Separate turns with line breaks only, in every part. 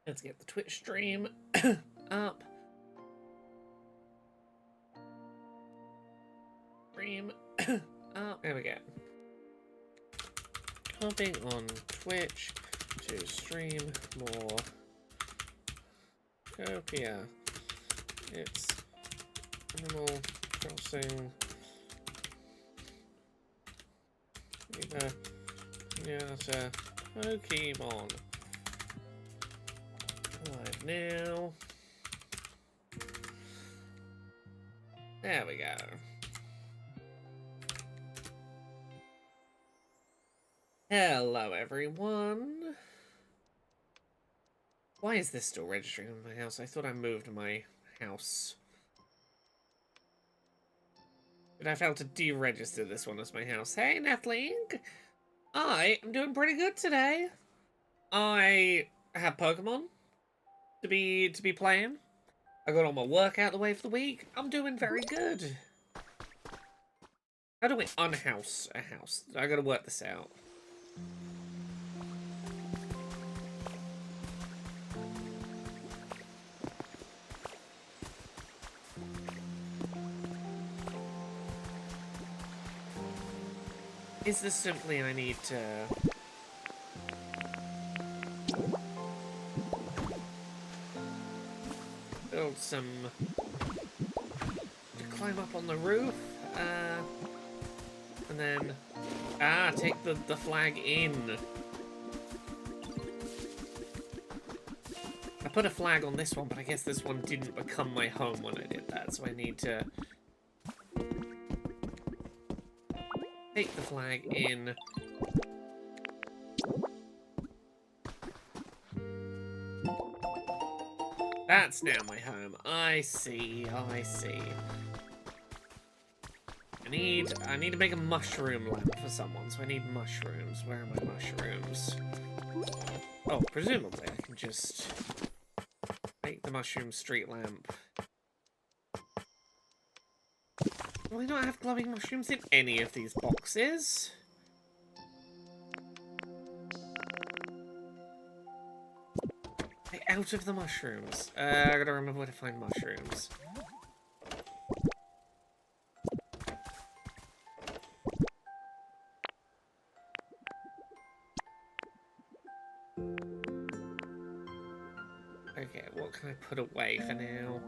Let's get the Twitch stream up. Stream up. There we go. Hopping on Twitch to stream more Pokopia. It's Animal Crossing. Yeah, Pokemon. Live now. There we go. Hello, everyone. Why is this still registering on my house? I thought I moved my house. But I failed to deregister this one as my house. Hey, Nathling! I am doing pretty good today. I have Pokemon to be playing. I got all my work out the way for the week. I'm doing very good. How do we unhouse a house? I gotta work this out. Is this simply I need to... build some... to climb up on the roof? And then... take the flag in. I put a flag on this one, but I guess this one didn't become my home when I did that, so I need to... take the flag in. That's now my home. I see, I see. I need to make a mushroom lamp for someone, so I need mushrooms. Where are my mushrooms? Oh, presumably I can just make the mushroom street lamp. Do I not have glowing mushrooms in any of these boxes? Out of the mushrooms. I gotta remember where to find mushrooms. Okay, what can I put away for now?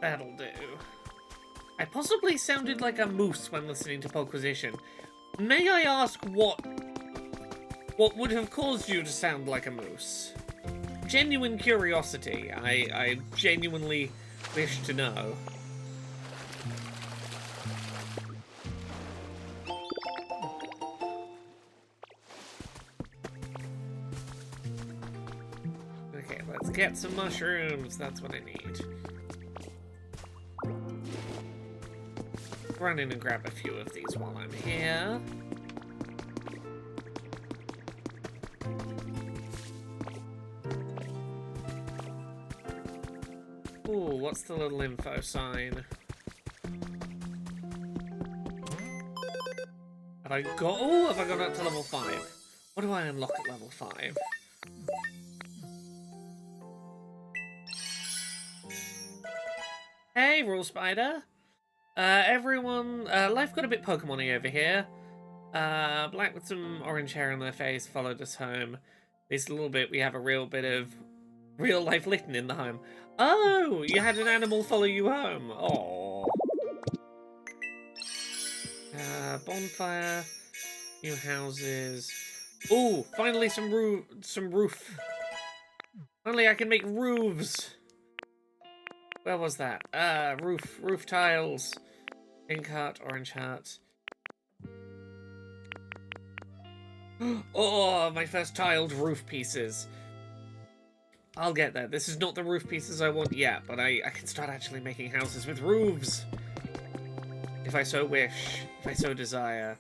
That'll do. I possibly sounded like a moose when listening to Poquisition. May I ask what would have caused you to sound like a moose? Genuine curiosity. I genuinely wish to know. Okay, let's get some mushrooms. That's what I need. Run in and grab a few of these while I'm here. Ooh, what's the little info sign? Have I got... Oh, have I gone up to level 5? What do I unlock at level 5? Hey, Rule Spider! Everyone, life got a bit Pokemon-y over here. Black with some orange hair on their face followed us home. At least a little bit, we have a real bit of real-life Litten in the home. Oh, you had an animal follow you home. Aww. Bonfire, new houses. Ooh, finally some roof. Finally I can make roofs. Where was that? Roof tiles. Pink heart, orange heart. Oh, my first tiled roof pieces. I'll get there. This is not the roof pieces I want yet, but I can start actually making houses with roofs. If I so wish. If I so desire.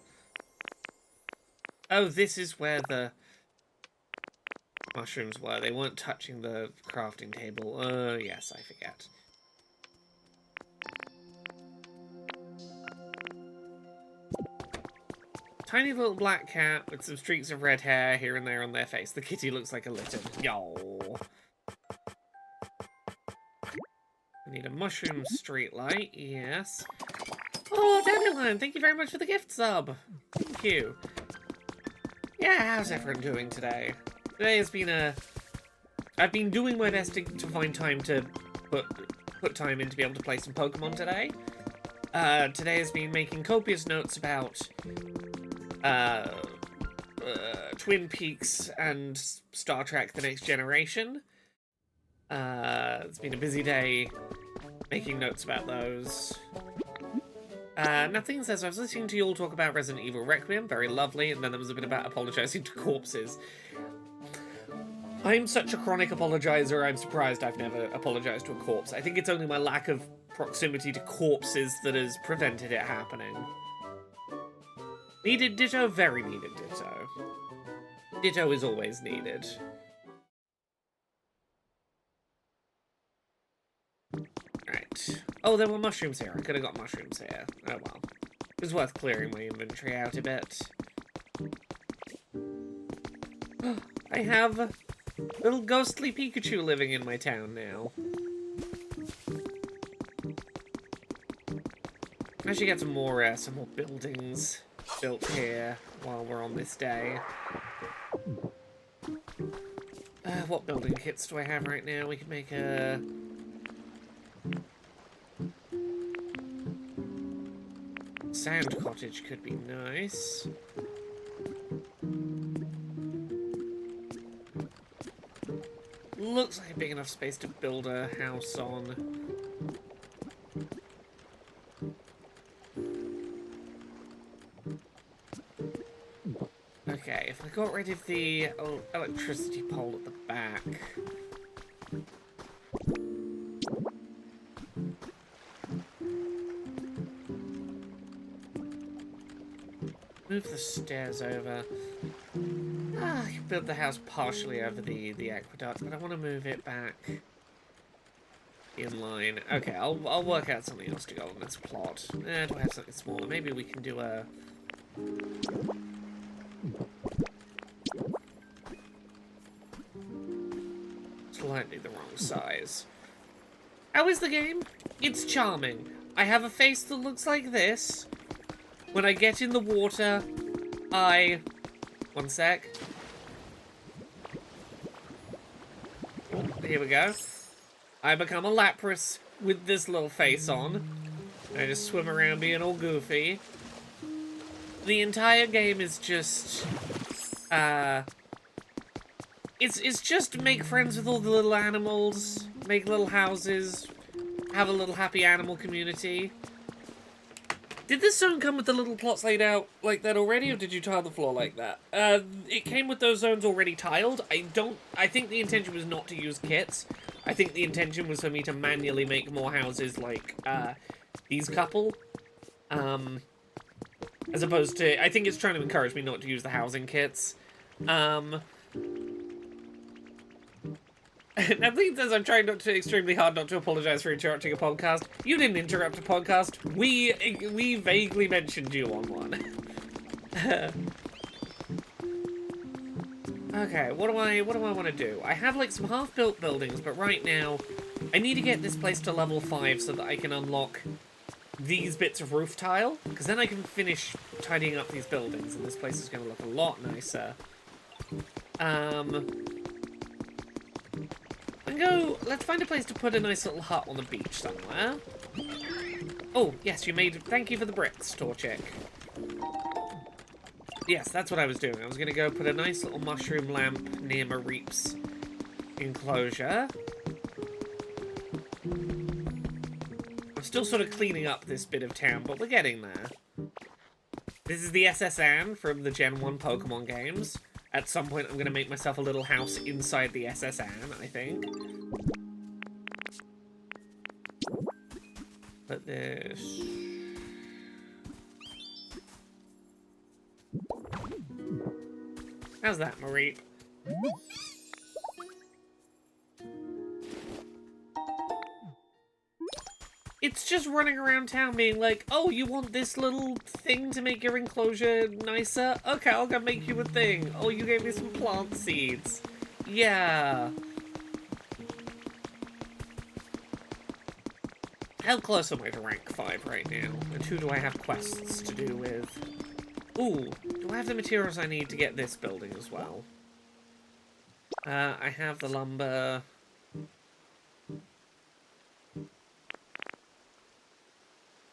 Oh, this is where the mushrooms were. They weren't touching the crafting table. Oh, yes, I forget. Tiny little black cat with some streaks of red hair here and there on their face. The kitty looks like a litter. Yo. I need a mushroom street light. Yes. Oh, Dandelion, thank you very much for the gift sub. Thank you. Yeah, how's everyone doing today? Today has been I've been doing my best to find time to put time in to be able to play some Pokemon today. Today has been making copious notes about Twin Peaks and Star Trek The Next Generation. It's been a busy day making notes about those. Nothing says, I was listening to you all talk about Resident Evil Requiem, very lovely, and then there was a bit about apologising to corpses. I'm such a chronic apologizer, I'm surprised I've never apologised to a corpse. I think it's only my lack of proximity to corpses that has prevented it happening. Needed ditto, very needed ditto. Ditto is always needed. Right. Oh, there were mushrooms here. I could have got mushrooms here. Oh well. It was worth clearing my inventory out a bit. I have a little ghostly Pikachu living in my town now. I should get some more buildings built here while we're on this day. What building kits do I have right now? We could make a... Sand cottage could be nice. Looks like a big enough space to build a house on. Okay, if I got rid of the electricity pole at the back... Move the stairs over. I can build the house partially over the aqueduct, but I want to move it back in line. Okay, I'll work out something else to go on this plot. Do I have something smaller? Maybe we can do a... Slightly the wrong size. How is the game? It's charming. I have a face that looks like this. When I get in the water, one sec. Oh, here we go. I become a Lapras with this little face on. I just swim around being all goofy. The entire game is just... It's just make friends with all the little animals, make little houses, have a little happy animal community. Did this zone come with the little plots laid out like that already, or did you tile the floor like that? It came with those zones already tiled. I think the intention was not to use kits. I think the intention was for me to manually make more houses like, these couple. As opposed to, I think it's trying to encourage me not to use the housing kits. Nathleen says I'm trying extremely hard not to apologise for interrupting a podcast. You didn't interrupt a podcast. We vaguely mentioned you on one. Okay, what do I want to do? I have like some half-built buildings, but right now I need to get this place to level 5 so that I can unlock these bits of roof tile, because then I can finish tidying up these buildings, and this place is going to look a lot nicer. Let's find a place to put a nice little hut on the beach somewhere. Oh, yes, thank you for the bricks, Torchic. Yes, that's what I was doing. I was going to go put a nice little mushroom lamp near Mareep's enclosure. I'm still sort of cleaning up this bit of town, but we're getting there. This is the SSN from the Gen 1 Pokemon games. At some point, I'm going to make myself a little house inside the SSN, I think. Put this... How's that, Marie? It's just running around town being like, oh, you want this little thing to make your enclosure nicer? Okay, I'll go make you a thing. Oh, you gave me some plant seeds. Yeah. How close am I to rank 5 right now? And who do I have quests to do with? Ooh, do I have the materials I need to get this building as well? I have the lumber.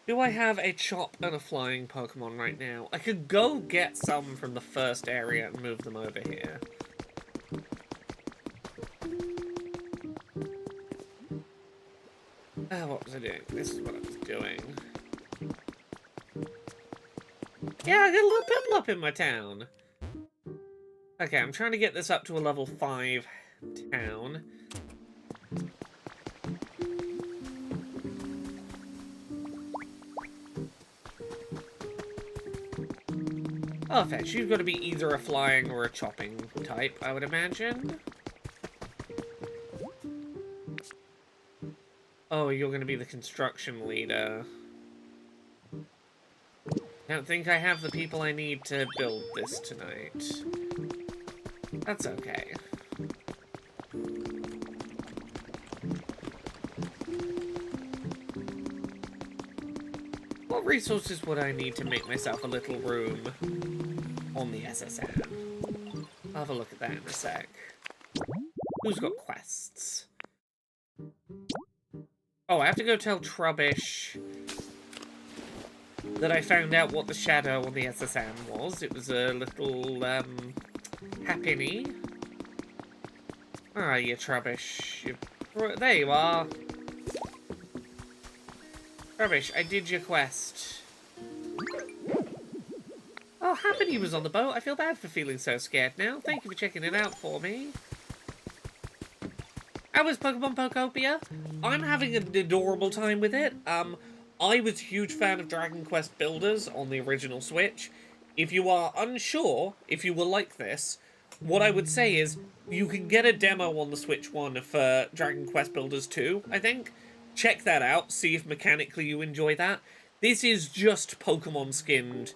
Do I have a chop and a flying Pokemon right now? I could go get some from the first area and move them over here. What was I doing? This is what I was doing. Yeah, I got a little Piplup in my town. Okay, I'm trying to get this up to a level 5 town. Oh, fetch, you've got to be either a flying or a chopping type, I would imagine. Oh, you're going to be the construction leader. I don't think I have the people I need to build this tonight. That's okay. What resources would I need to make myself a little room on the SSN? I'll have a look at that in a sec. Who's got quests? Oh, I have to go tell Trubbish that I found out what the shadow on the SSN was. It was a little, happiny. Where are you, Trubbish? There you are. Trubbish, I did your quest. Oh, Happiny was on the boat. I feel bad for feeling so scared now. Thank you for checking it out for me. How was Pokemon Pokopia? I'm having an adorable time with it. I was a huge fan of Dragon Quest Builders on the original Switch. If you are unsure if you will like this, what I would say is you can get a demo on the Switch one for Dragon Quest Builders 2, I think. Check that out, see if mechanically you enjoy that. This is just Pokemon skinned,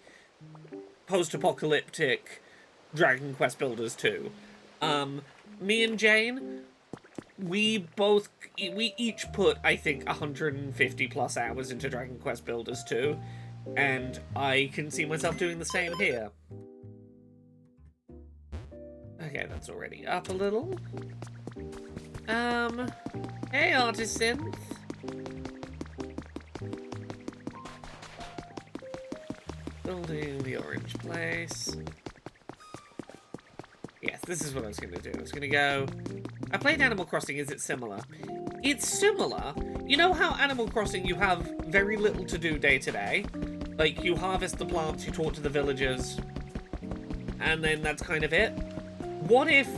post-apocalyptic Dragon Quest Builders 2. Me and Jane, we each put, I think, 150 plus hours into Dragon Quest Builders 2, and I can see myself doing the same here. Okay, that's already up a little. Hey, Artist Synth. Building the orange place. Yes, this is what I was going to do. I was going to go... I played Animal Crossing. Is it similar? It's similar. You know how Animal Crossing you have very little to do day to day? Like, you harvest the plants, you talk to the villagers, and then that's kind of it? What if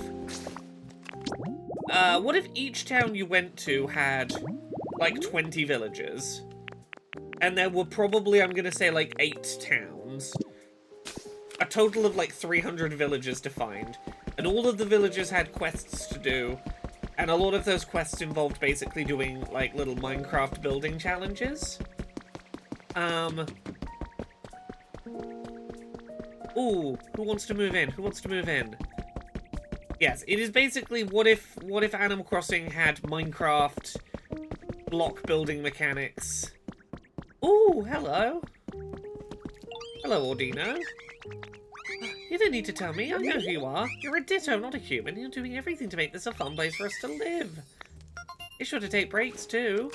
each town you went to had, like, 20 villagers? And there were probably, I'm gonna say, like, 8 towns. A total of, like, 300 villagers to find. And all of the villagers had quests to do. And a lot of those quests involved basically doing, like, little Minecraft building challenges. Ooh, who wants to move in? Who wants to move in? Yes, it is basically what if Animal Crossing had Minecraft block building mechanics. Ooh, hello. Hello, Ordino. You don't need to tell me, I know who you are. You're a Ditto, not a human. You're doing everything to make this a fun place for us to live. Be sure to take breaks, too.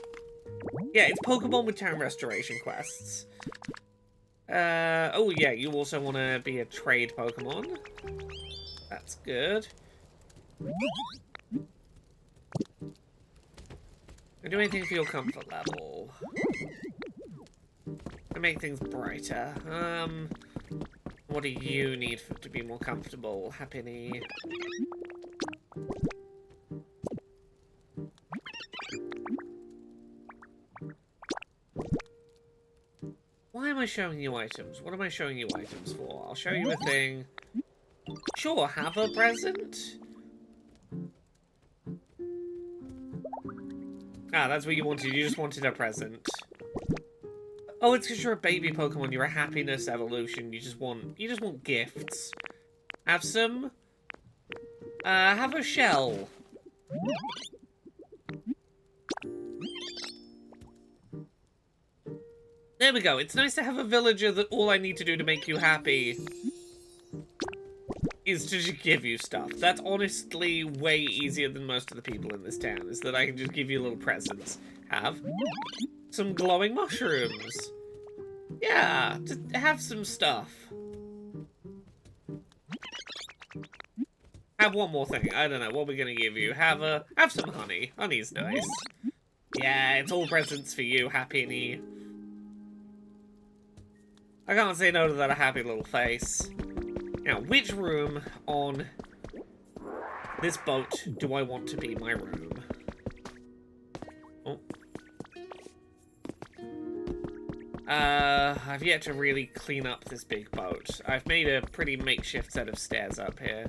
Yeah, it's Pokemon with town restoration quests. Oh yeah, you also want to be a trade Pokemon. That's good. And do anything for your comfort level. To make things brighter. What do you need to be more comfortable, Happiny? Why am I showing you items? What am I showing you items for? I'll show you a thing. Sure, have a present. Ah, that's what you wanted. You just wanted a present. Oh, it's because you're a baby Pokemon. You're a happiness evolution. You just want gifts. Have some. Have a shell. There we go. It's nice to have a villager that all I need to do to make you happy is to just give you stuff. That's honestly way easier than most of the people in this town, is that I can just give you little presents. Have some glowing mushrooms. Yeah, just have some stuff. Have one more thing. I don't know what we're gonna give you. Have some honey. Honey's nice. Yeah, it's all presents for you, Happiny. I can't say no to that happy little face. Now, which room on this boat do I want to be my room? Oh. I've yet to really clean up this big boat. I've made a pretty makeshift set of stairs up here.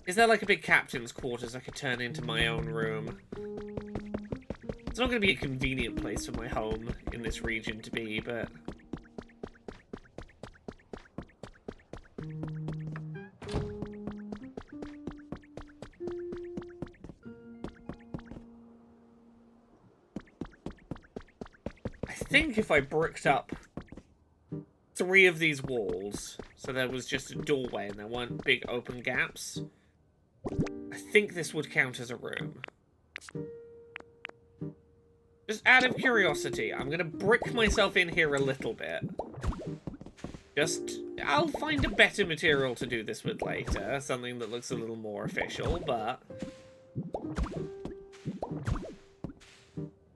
Is there like a big captain's quarters I could turn into my own room? It's not going to be a convenient place for my home in this region to be, but... I think if I bricked up 3 of these walls, so there was just a doorway and there weren't big open gaps, I think this would count as a room. Just out of curiosity, I'm gonna brick myself in here a little bit. I'll find a better material to do this with later, something that looks a little more official, but...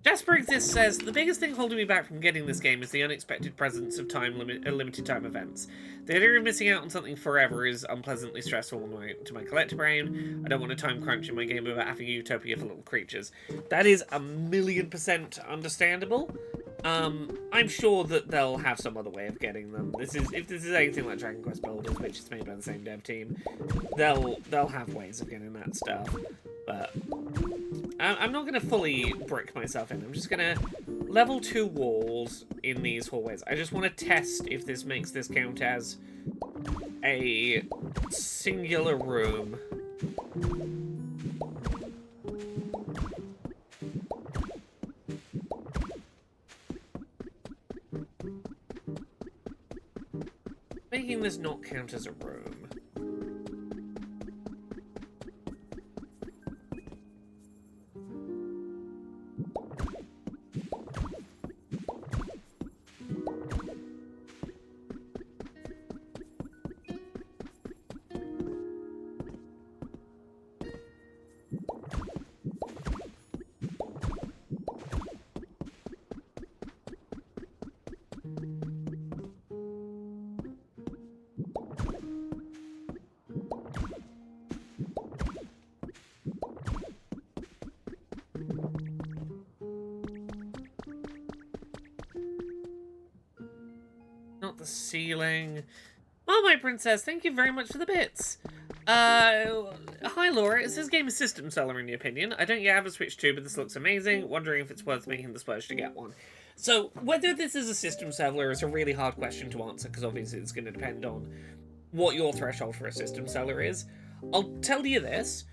Jasper Exists says, the biggest thing holding me back from getting this game is the unexpected presence of limited time events. The idea of missing out on something forever is unpleasantly stressful to my collector brain. I don't want a time crunch in my game about having a utopia for little creatures. That is 1,000,000% understandable. I'm sure that they'll have some other way of getting them. If this is anything like Dragon Quest Builders, which is made by the same dev team, they'll have ways of getting that stuff. But I'm not going to fully brick myself in. I'm just going to level 2 walls in these hallways. I just want to test if this makes this count as a singular room. Making this not count as a room. Not the ceiling. Oh, my princess, thank you very much for the bits. Hi Laura, is this game a system seller in your opinion? I don't yet have a Switch 2, but this looks amazing. Wondering if it's worth making the splurge to get one. So, whether this is a system seller is a really hard question to answer, because obviously it's going to depend on what your threshold for a system seller is. I'll tell you this.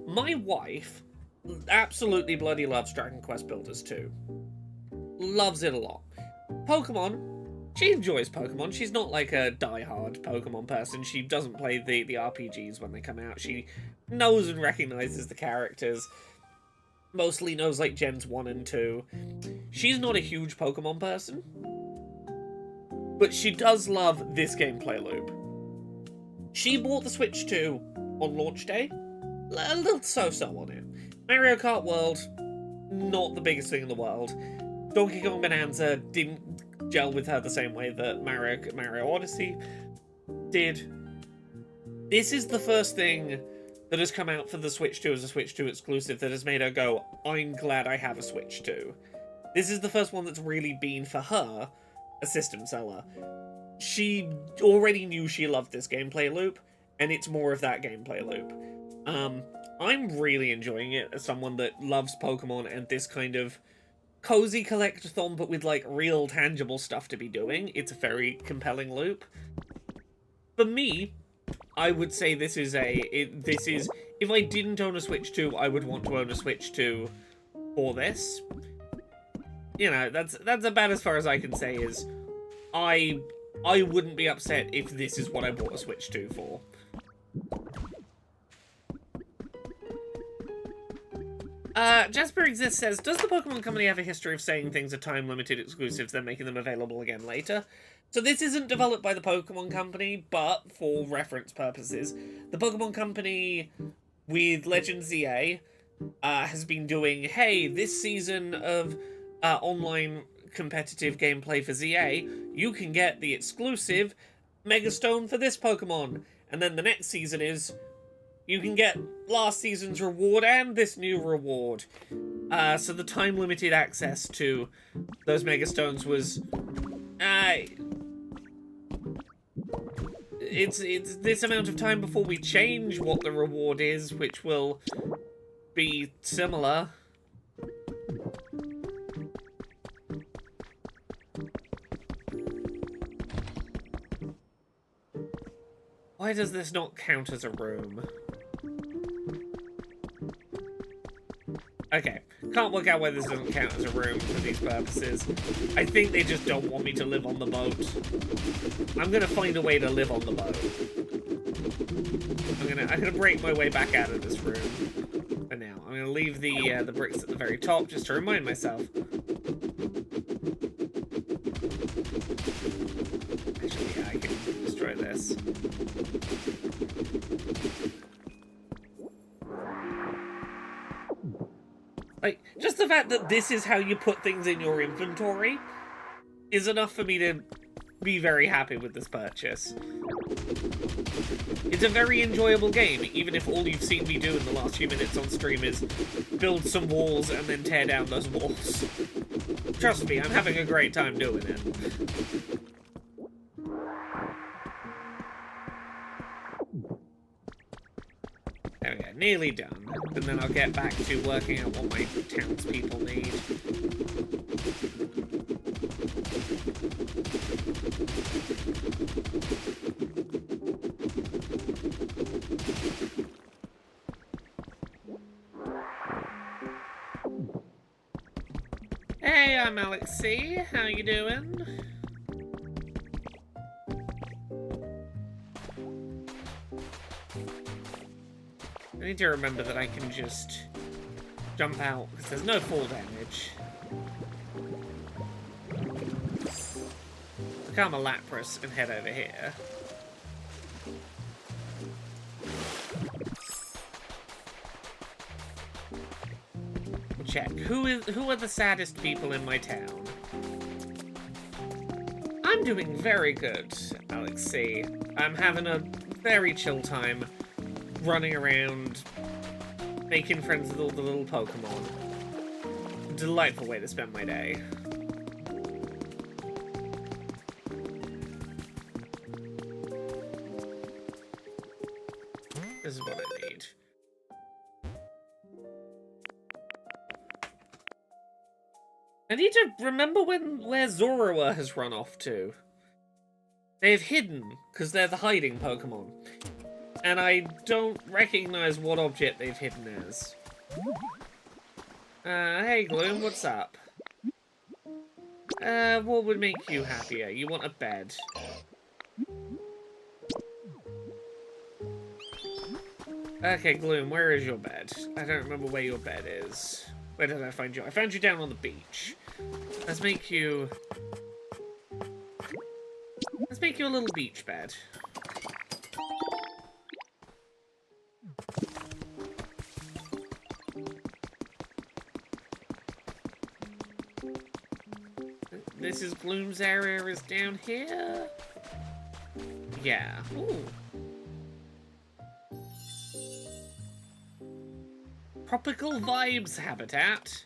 My wife absolutely bloody loves Dragon Quest Builders 2. Loves it a lot. Pokemon, she enjoys Pokemon. She's not like a die-hard Pokemon person. She doesn't play the RPGs when they come out. She knows and recognizes the characters. Mostly knows like Gens 1 and 2. She's not a huge Pokemon person. But she does love this gameplay loop. She bought the Switch 2 on launch day. A little so-so on it. Mario Kart World, not the biggest thing in the world. Donkey Kong Bonanza didn't gel with her the same way that Mario Odyssey This is the first thing that has come out for the Switch 2 as a Switch 2 exclusive that has made her go, I'm glad I have a Switch 2. This is the first one that's really been, for her, a system seller. She already knew she loved this gameplay loop, and it's more of that gameplay loop. I'm really enjoying it as someone that loves Pokemon and this kind of cozy collectathon, but with, like, real tangible stuff to be doing. It's a very compelling loop. For me, I would say this is if I didn't own a Switch 2, I would want to own a Switch 2 for this. You know, that's about as far as I can say is I wouldn't be upset if this is what I bought a Switch 2 for. Jasper Exists says, does the Pokemon Company have a history of saying things are time-limited exclusives, then making them available again later? So this isn't developed by the Pokemon Company, but for reference purposes, the Pokemon Company with Legend ZA has been doing, hey, this season of online competitive gameplay for ZA, you can get the exclusive Mega Stone for this Pokemon. And then the next season is, you can get last season's reward and this new reward. So the time-limited access to those Mega Stones was... It's this amount of time before we change what the reward is, which will be similar. Why does this not count as a room? Okay, can't work out why this doesn't count as a room for these purposes. I think they just don't want me to live on the boat. I'm gonna find a way to live on the boat. I'm gonna break my way back out of this room. For now, I'm gonna leave the bricks at the very top just to remind myself. Actually, yeah, I can destroy this. Like, just the fact that this is how you put things in your inventory is enough for me to be very happy with this purchase. It's a very enjoyable game, even if all you've seen me do in the last few minutes on stream is build some walls and then tear down those walls. Trust me, I'm having a great time doing it. There we go, nearly done. And then I'll get back to working out what my townspeople need. Hey, I'm Alex C. How you doing? I need to remember that I can just jump out, because there's no fall damage. Become a Lapras and head over here. Check. Who are the saddest people in my town? I'm doing very good, Alex C. I'm having a very chill time running around, making friends with all the little Pokemon. Delightful way to spend my day. This is what I need. I need to remember where Zorua has run off to. They've hidden, because they're the hiding Pokemon. And I don't recognize what object they've hidden as. Hey Gloom, what's up? What would make you happier? You want a bed. Okay, Gloom, where is your bed? I don't remember where your bed is. Where did I find you? I found you down on the beach. Let's make you a little beach bed. This is Gloom's area is down here. Yeah. Ooh. Tropical Vibes Habitat.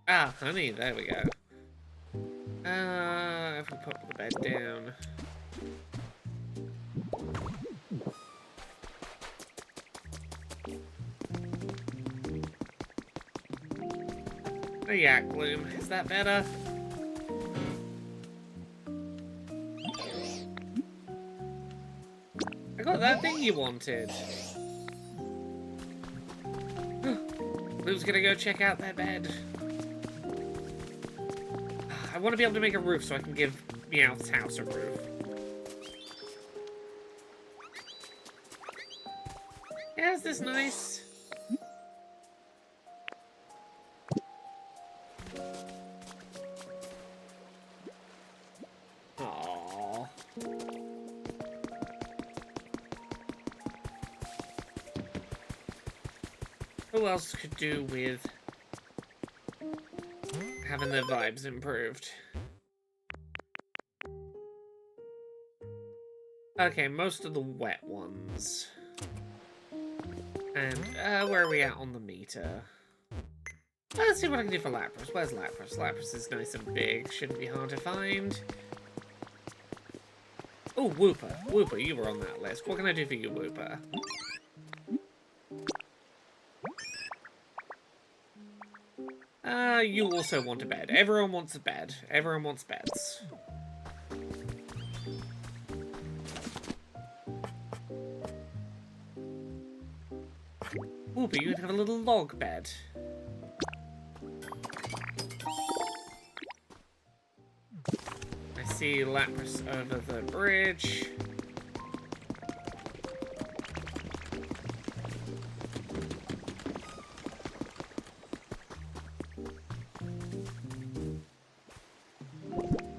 Ah, honey, there we go. If we put the bed down. A yak bloom. Is that better? I got that thing you wanted. Blue's gonna go check out their bed. I want to be able to make a roof so I can give Meowth's house a roof. Yeah, is this nice? Aww. Who else could do with having their vibes improved? Okay, most of the wet ones. And, where are we at on the meter? Let's see what I can do for Lapras. Where's Lapras? Lapras is nice and big. Shouldn't be hard to find. Oh, Wooper. Wooper, you were on that list. What can I do for you, Wooper? You also want a bed. Everyone wants a bed. Everyone wants beds. Wooper, you can have a little log bed. I see Lapras over the bridge.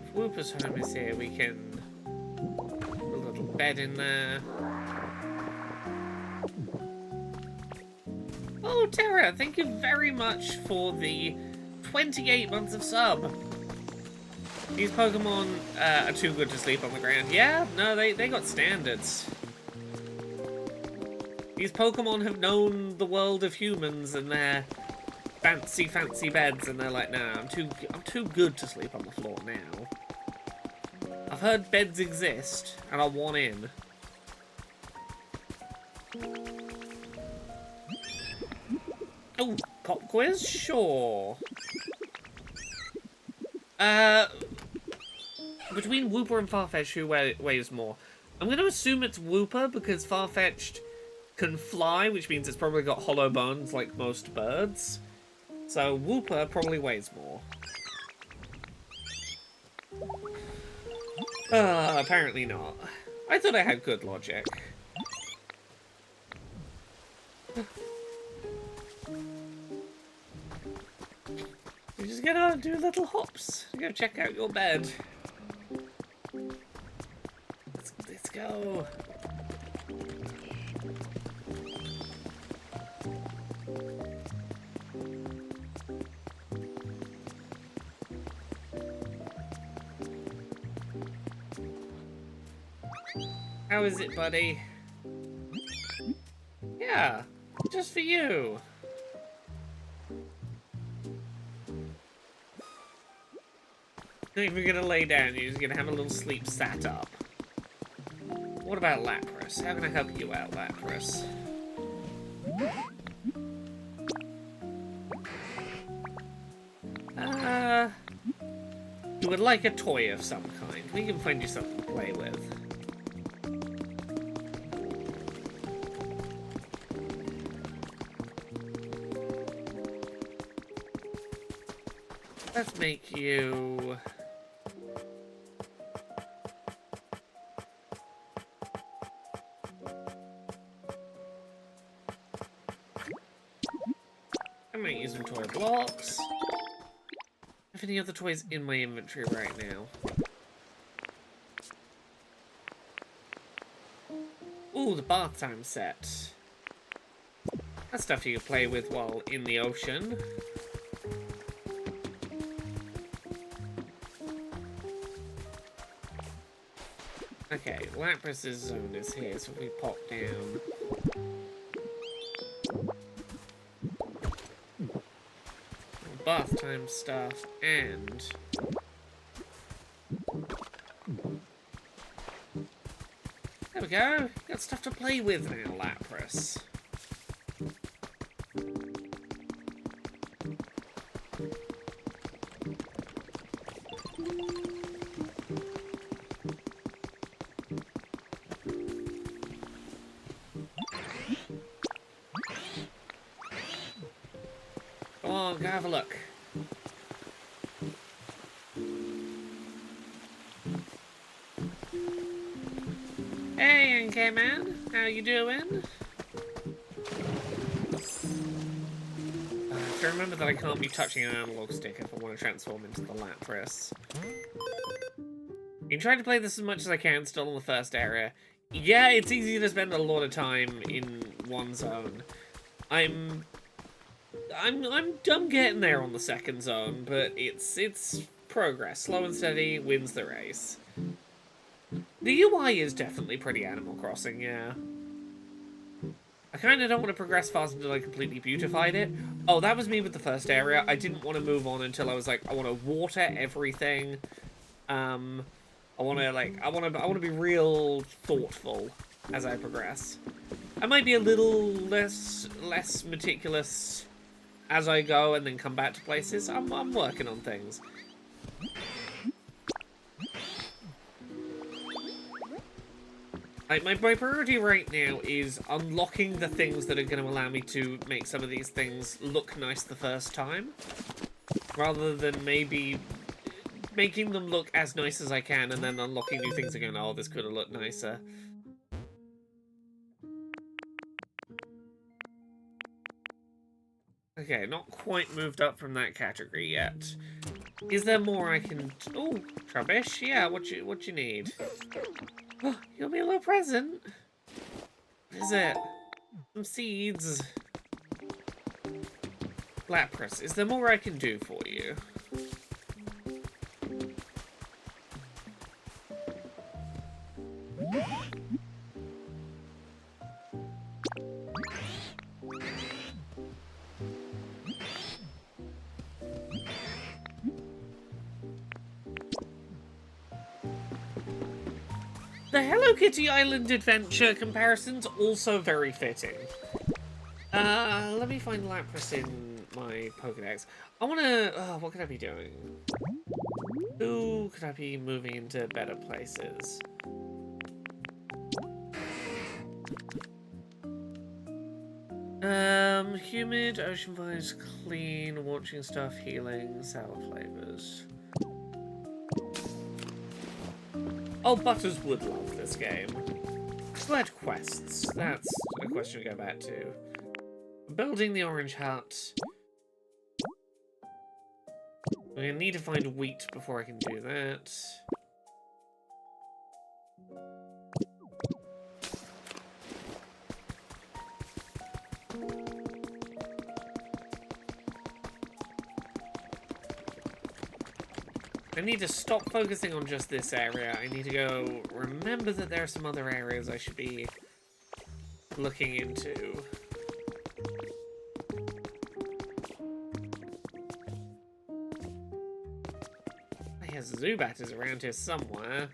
If Wooper's home is here, we can put a little bed in there. Oh, Tara, thank you very much for the 28 months of sub. These Pokemon are too good to sleep on the ground. Yeah, no, they got standards. These Pokemon have known the world of humans and their fancy, fancy beds, and they're like, nah, I'm too good to sleep on the floor now. I've heard beds exist, and I want in. Oh, pop quiz? Sure. Between Wooper and Farfetch'd, who weighs more? I'm going to assume it's Wooper, because Farfetch'd can fly, which means it's probably got hollow bones like most birds. So Wooper probably weighs more. Apparently not. I thought I had good logic. You're just gonna do little hops. Go check out your bed. Let's go. How is it, buddy? Yeah, just for you. Not even gonna lay down, you're just gonna have a little sleep sat up. What about Lapras? How can I help you out, Lapras? You would like a toy of some kind. We can find you something to play with. Let's make you... I might use some toy blocks. I have any other toys in my inventory right now? Ooh, the bath time set. That's stuff you can play with while in the ocean. Okay, Lapras's zone is here, so if we pop down... Bath time stuff, and... There we go! Got stuff to play with now, Lapras. Come on, go have a look. Hey, NK man, how you doing? I have to remember that I can't be touching an analog stick if I want to transform into the Lapras. Been trying to play this as much as I can, still in the first area. Yeah, it's easy to spend a lot of time in one zone. I'm getting there on the second zone, but it's progress. Slow and steady wins the race. The UI is definitely pretty Animal Crossing, yeah. I kind of don't want to progress fast until I completely beautified it. Oh, that was me with the first area. I didn't want to move on until I was like, I want to water everything. I want to be real thoughtful as I progress. I might be a little less meticulous as I go and then come back to places. I'm working on things. Like, my priority right now is unlocking the things that are going to allow me to make some of these things look nice the first time, rather than maybe making them look as nice as I can and then unlocking new things and going, oh, this could have looked nicer. Okay, not quite moved up from that category yet. Is there more I can... Oh, Trubbish, yeah, what you need? Oh, you got me a little present. What is it? Some seeds. Lapras, is there more I can do for you? The Hello Kitty Island Adventure comparison's also very fitting. Let me find Lapras in my Pokédex. I wanna... what could I be doing? Who could I be moving into better places? Humid, ocean vibes, clean, watching stuff, healing, sour flavors. Oh, Butters would love this game. Sled quests. That's a question to go back to. Building the orange hut. We're gonna need to find wheat before I can do that. I need to stop focusing on just this area. I need to go remember that there are some other areas I should be looking into. Yes, Zubat is around here somewhere.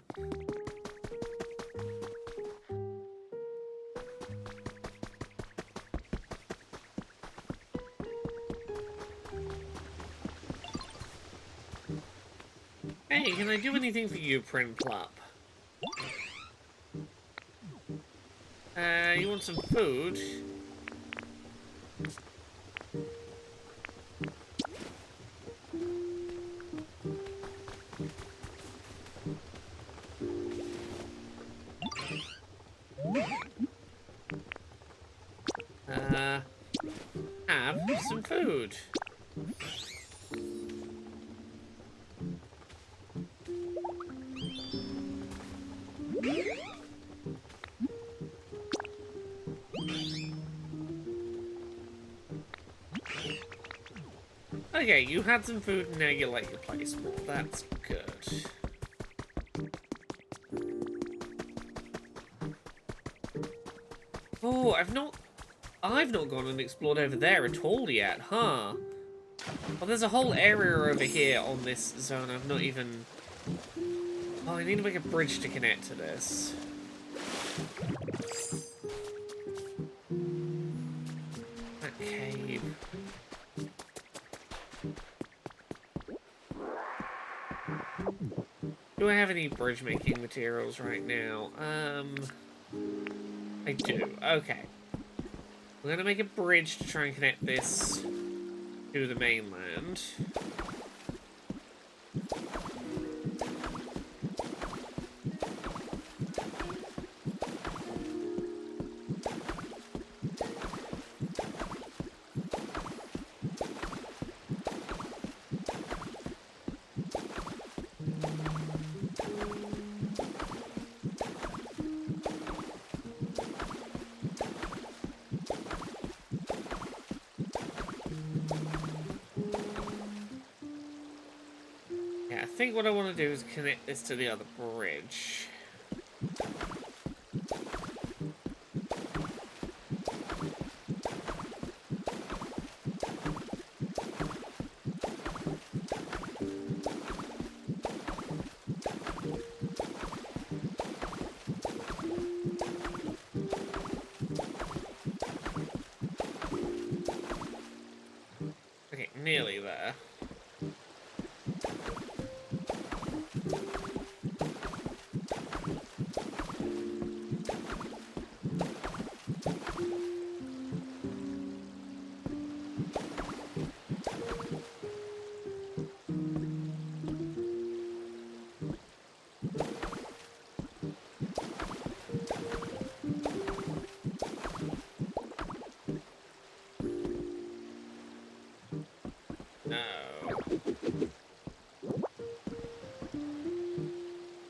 Hey, can I do anything for you, Prinplup? You want some food? Have some food. Okay, you had some food and now you like your place more. That's good. Oh, I've not gone and explored over there at all yet, huh? Well, there's a whole area over here on this zone I've not even... Oh, I need to make a bridge to connect to this. That cave. Do I have any bridge making materials right now? I do. Okay. We're gonna make a bridge to try and connect this to the mainland. I think what I want to do is connect this to the other bridge. Okay, nearly there.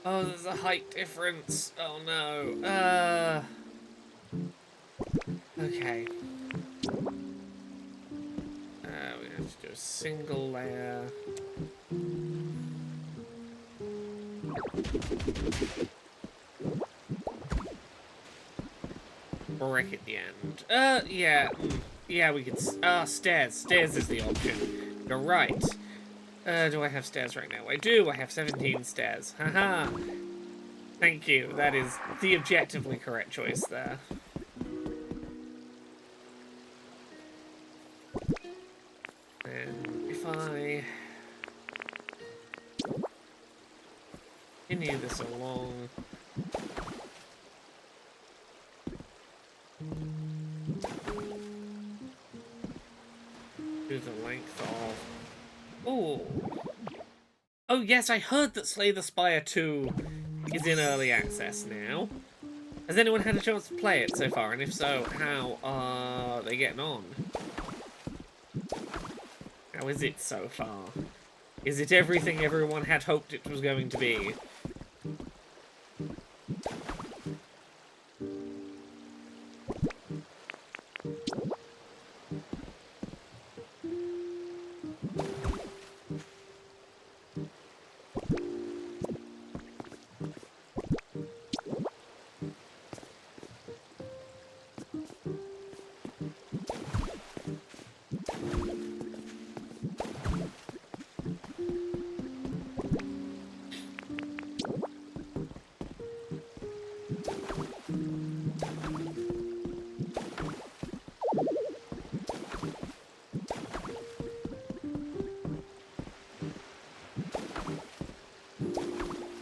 Oh, there's a height difference. Oh no. Okay. We have to do a single layer. Brick at the end. Yeah. Yeah, we could... stairs. Stairs is the option. You're right. Do I have stairs right now? I do. I have 17 stairs. Haha. Thank you. That is the objectively correct choice there. And if I continue this along... to the length of... Oh. Oh yes, I heard that Slay the Spire 2 is in early access now. Has anyone had a chance to play it so far? And if so, how are they getting on? How is it so far? Is it everything everyone had hoped it was going to be?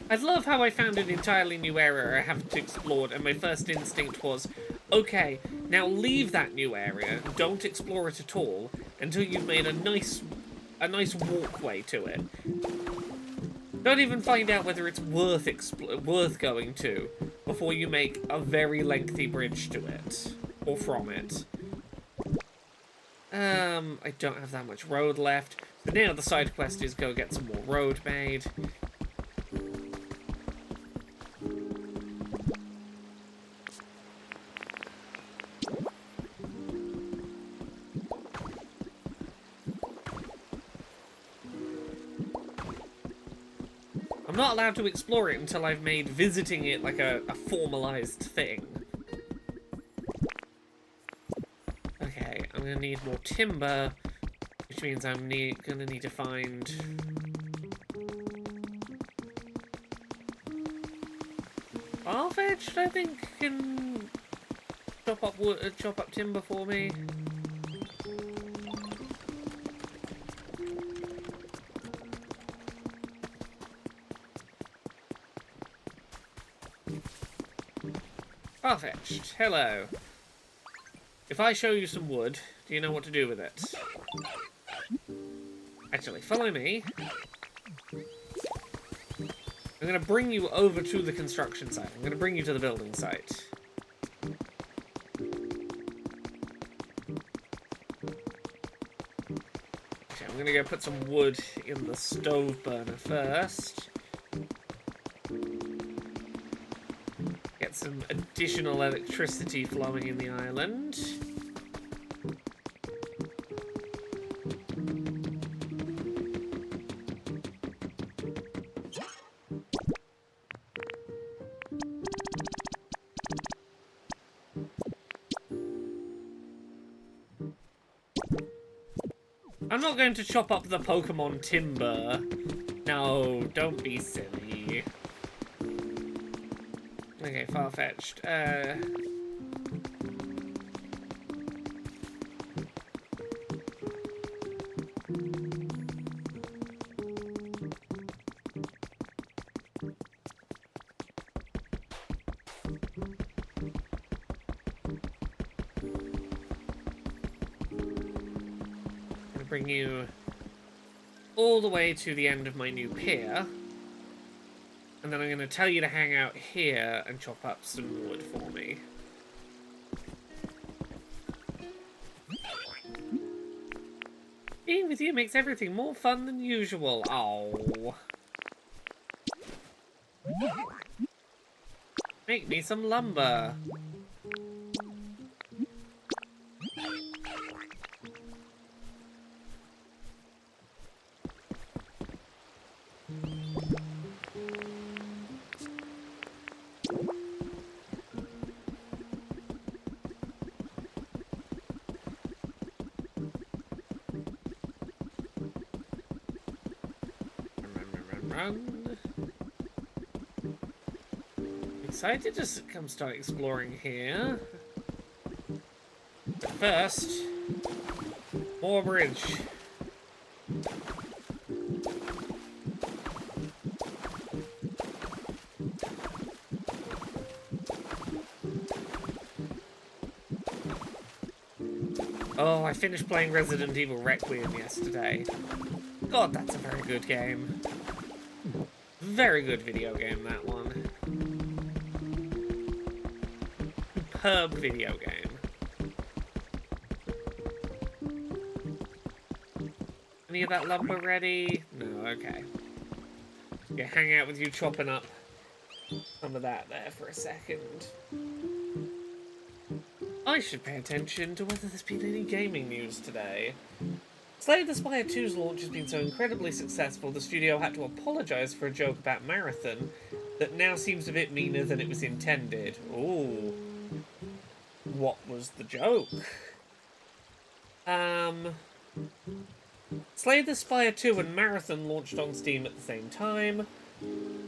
I love how I found an entirely new area I haven't explored, and my first instinct was, okay, now leave that new area, don't explore it at all, until you've made a nice walkway to it. Don't even find out whether it's worth going to, before you make a very lengthy bridge to it, or from it. I don't have that much road left, so now the side quest is go get some more road made. I'm not allowed to explore it until I've made visiting it like a formalized thing. gonna need more timber, which means I'm gonna need to find... Farfetch'd, I think, can chop up wood, chop up timber for me. Farfetch'd, hello. If I show you some wood, do you know what to do with it? Actually, follow me. I'm going to bring you over to the construction site. I'm going to bring you to the building site. Okay, I'm going to go put some wood in the stove burner first. Get some additional electricity flowing in the island. I'm not going to chop up the Pokemon timber. No, don't be silly. Okay, far-fetched. Bring you all the way to the end of my new pier, and then I'm going to tell you to hang out here and chop up some wood for me. Being with you makes everything more fun than usual. Oh. Make me some lumber. Excited to come start exploring here. But first, more bridge. Oh, I finished playing Resident Evil Requiem yesterday. God, that's a very good game. Very good video game, that one. Superb video game. Any of that lumber ready? No, okay. Yeah, hang out with you chopping up some of that there for a second. I should pay attention to whether there's been any gaming news today. Slay the Spire 2's launch has been so incredibly successful, the studio had to apologise for a joke about Marathon that now seems a bit meaner than it was intended. Ooh. What was the joke? Slay the Spire 2 and Marathon launched on Steam at the same time.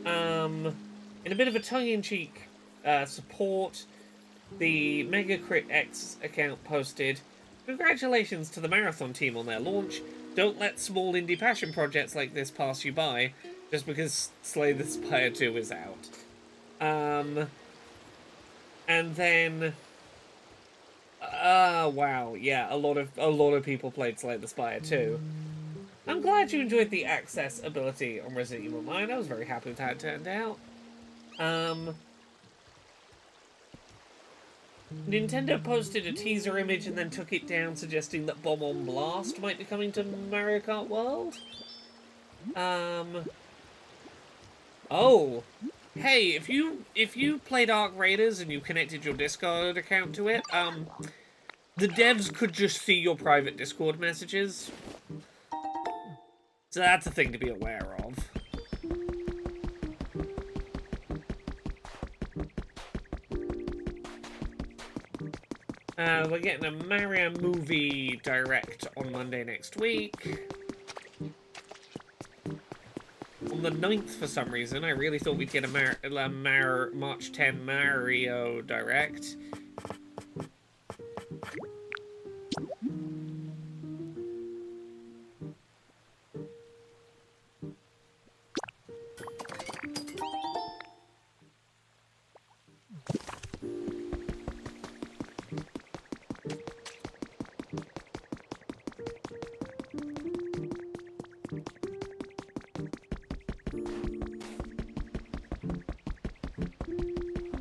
In a bit of a tongue-in-cheek support, the Megacrit X account posted, "Congratulations to the Marathon team on their launch. Don't let small indie passion projects like this pass you by just because Slay the Spire 2 is out." And then wow, yeah, a lot of people played Slay the Spire 2. I'm glad you enjoyed the accessibility on Resident Evil 9. I was very happy with how it turned out. Nintendo posted a teaser image and then took it down, suggesting that Bomb on Blast might be coming to Mario Kart World. Oh, hey, if you played Arc Raiders and you connected your Discord account to it, the devs could just see your private Discord messages. So that's a thing to be aware of. We're getting a Mario movie direct on Monday next week. On the 9th, for some reason, I really thought we'd get a March 10 Mario direct.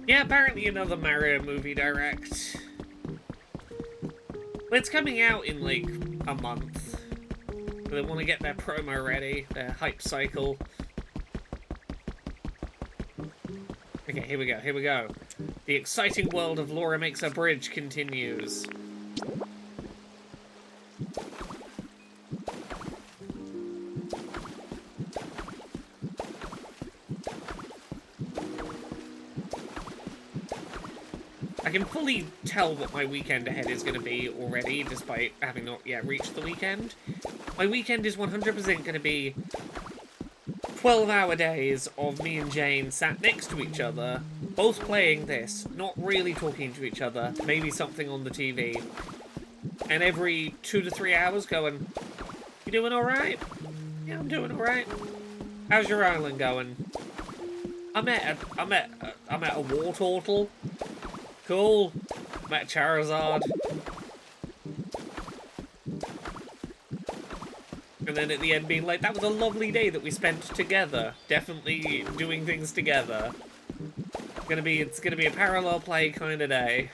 Yeah, apparently another Mario movie direct. Well, it's coming out in, like, a month. They want to get their promo ready, their hype cycle. Okay, here we go, here we go. The exciting world of Laura Makes a Bridge continues. I can fully tell what my weekend ahead is going to be already, despite having not yet reached the weekend. My weekend is 100% going to be 12-hour days of me and Jane sat next to each other, both playing this, not really talking to each other, maybe something on the TV, and every 2 to 3 hours going, "You doing alright? Yeah, I'm doing alright. How's your island going? I met a war turtle. Cool. Met Charizard. And then at the end being like, that was a lovely day that we spent together. Definitely doing things together. It's gonna be a parallel play kind of day.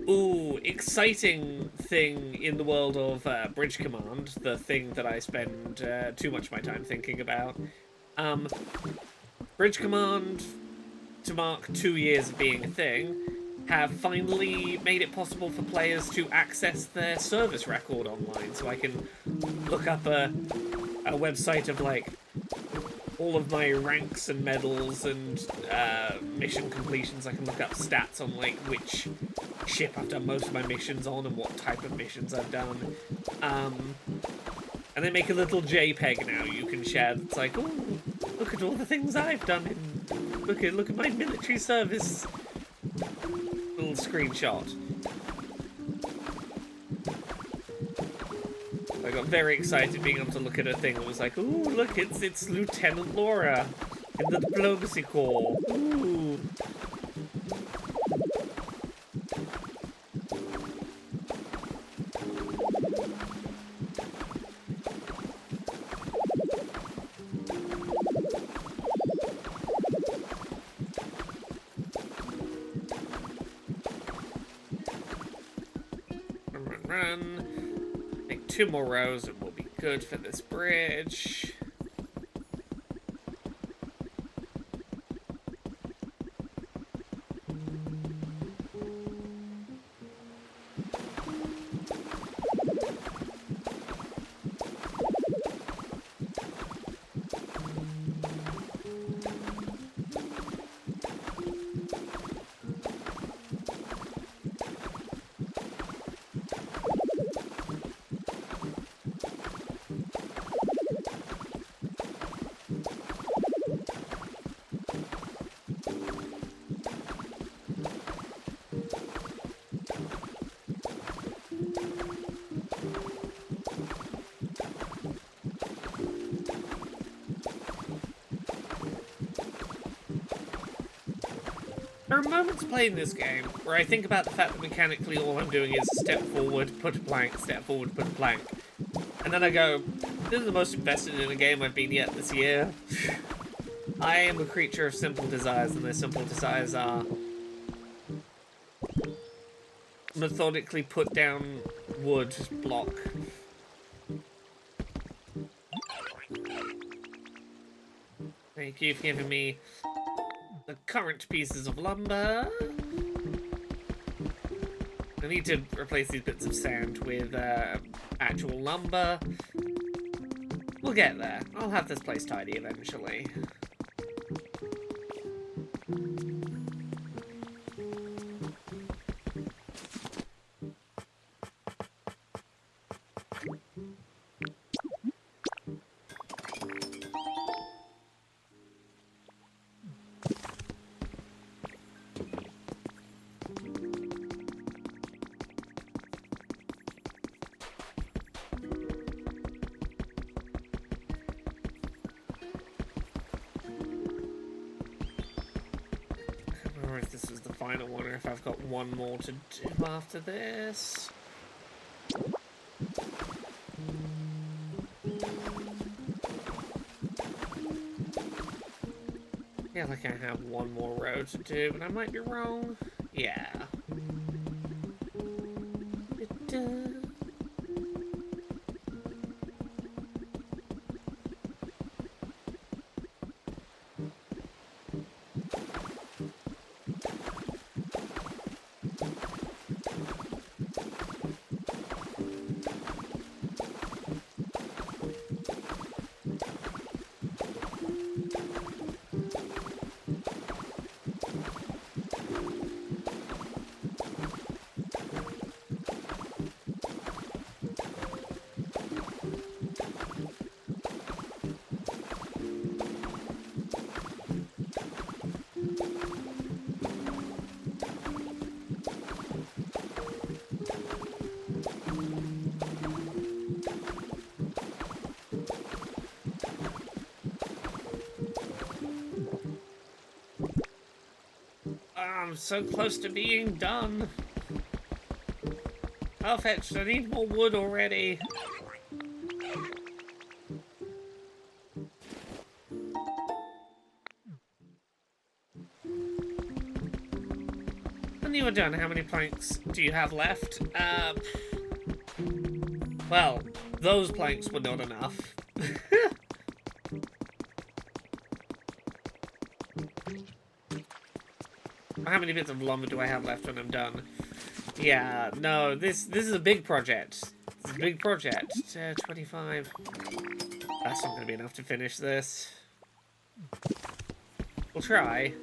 Ooh, exciting thing in the world of Bridge Command, the thing that I spend too much of my time thinking about. Bridge Command, to mark 2 years of being a thing, have finally made it possible for players to access their service record online. So I can look up a website of, like, all of my ranks and medals and mission completions. I can look up stats on, like, which ship I've done most of my missions on and what type of missions I've done. And they make a little JPEG now you can share that's like, oh, look at all the things I've done. Look at my military service. Little screenshot. I got very excited being able to look at a thing that was like, ooh, look, it's Lieutenant Laura in the Diplomacy Corps. Ooh. Run. Make 2 more rows and we'll be good for this bridge. There are moments playing this game where I think about the fact that mechanically all I'm doing is step forward, put a plank, step forward, put a plank. And then I go, this is the most invested in a game I've been yet this year. I am a creature of simple desires, and those simple desires are methodically put down wood block. Thank you for giving me the current pieces of lumber. I need to replace these bits of sand with actual lumber. We'll get there. I'll have this place tidy eventually. If this is the final one, or if I've got one more to do after this. Yeah, like I have one more row to do, but I might be wrong. Yeah. I'm so close to being done. Oh, fetched. I need more wood already. When you were done, how many planks do you have left? Well, those planks were not enough. How many bits of lumber do I have left when I'm done? Yeah, no, this is a big project. It's a big project. 25. That's not going to be enough to finish this. We'll try.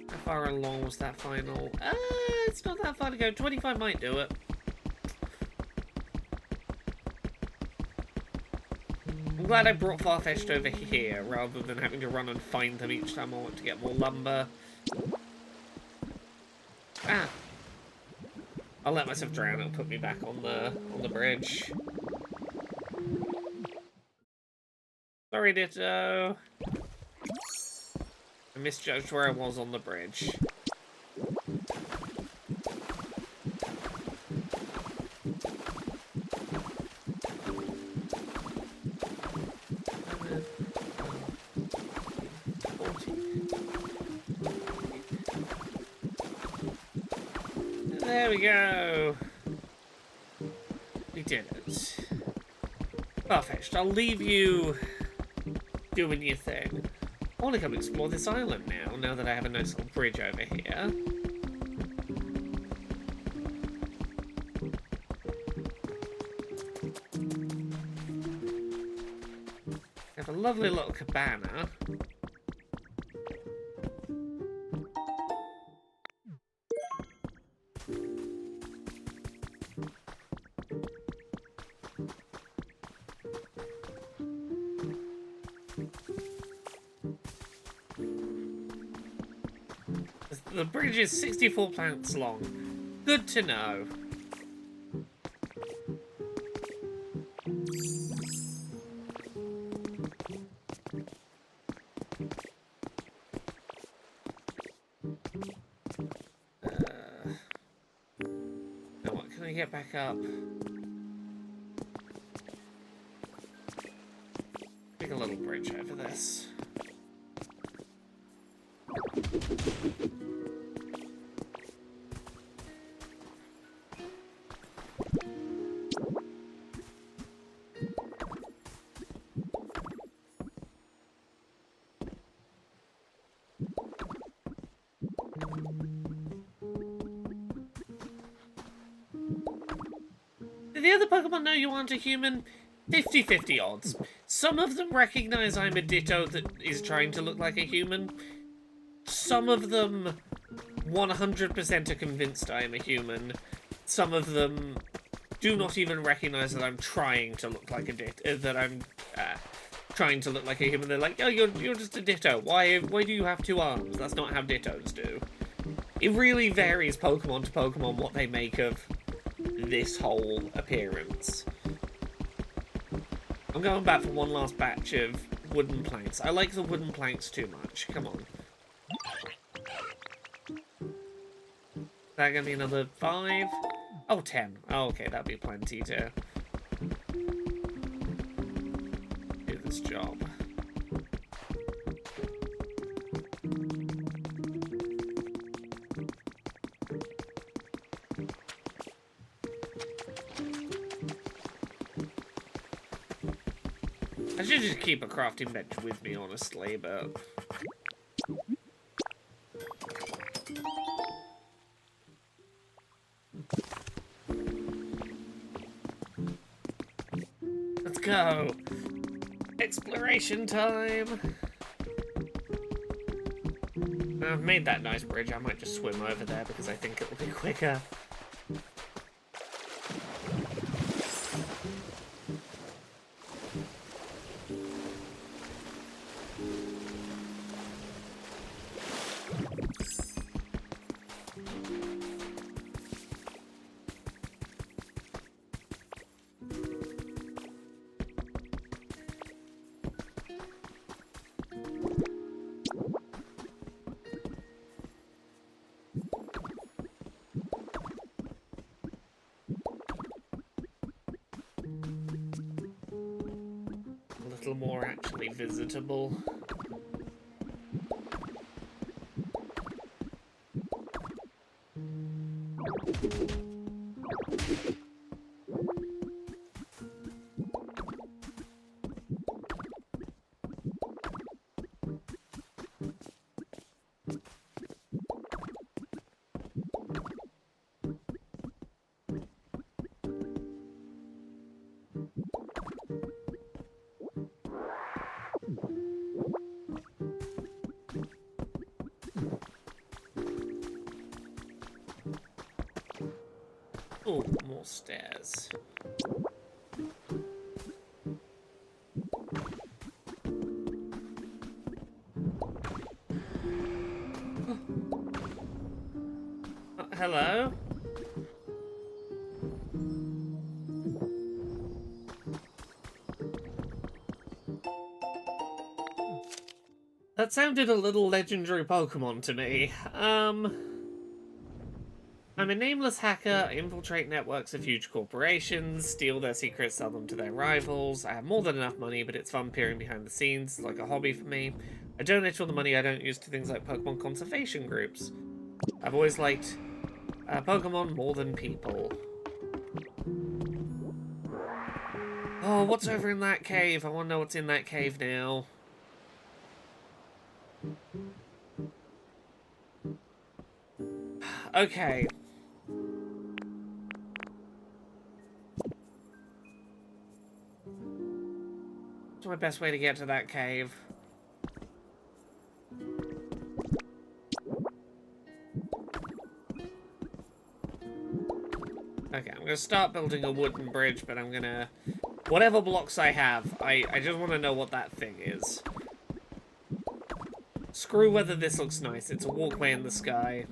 How far along was that final? It's not that far to go. 25 might do it. I'm glad I brought Farfetch'd over here, rather than having to run and find them each time I want to get more lumber. Ah! I'll let myself drown, it'll put me back on the bridge. Sorry, Ditto. I misjudged where I was on the bridge. There we go. We did it. Perfect. I'll leave you doing your thing. I want to come explore this island now that I have a nice little bridge over here. I have a lovely little cabana. The bridge is 64 planks long. Good to know. Now what, can I get back up? Make a little bridge over this. Did the other Pokemon know you aren't a human? 50-50 odds. Some of them recognize I'm a Ditto that is trying to look like a human. Some of them 100% are convinced I am a human. Some of them do not even recognize that I'm trying to look like a Ditto. That I'm trying to look like a human. They're like, oh, you're just a Ditto. Why do you have 2 arms? That's not how Dittos do. It really varies Pokemon to Pokemon what they make of this whole appearance. I'm going back for one last batch of wooden planks. I like the wooden planks too much. Come on. Is that gonna be another 5? Oh, 10. Oh, okay, that'd be plenty to do this job. I should just keep a crafting bench with me, honestly, but... Let's go! Exploration time! I've made that nice bridge. I might just swim over there because I think it'll be quicker. More actually visitable. Oh, more stairs. Hello? That sounded a little legendary Pokemon to me. I'm a nameless hacker. I infiltrate networks of huge corporations, steal their secrets, sell them to their rivals. I have more than enough money, but it's fun peering behind the scenes, like a hobby for me. I donate all the money I don't use to things like Pokemon conservation groups. I've always liked Pokemon more than people. Oh, what's over in that cave? I want to know what's in that cave now. Okay. What's my best way to get to that cave? Okay, I'm gonna start building a wooden bridge, but I'm gonna... Whatever blocks I have, I just want to know what that thing is. Screw whether this looks nice, it's a walkway in the sky.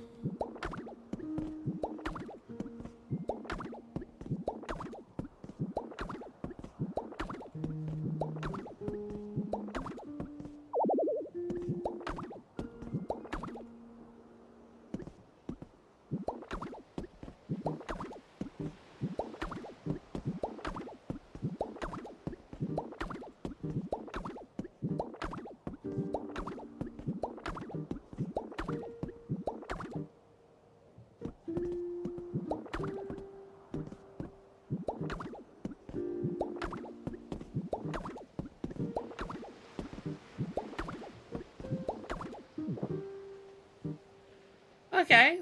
Okay.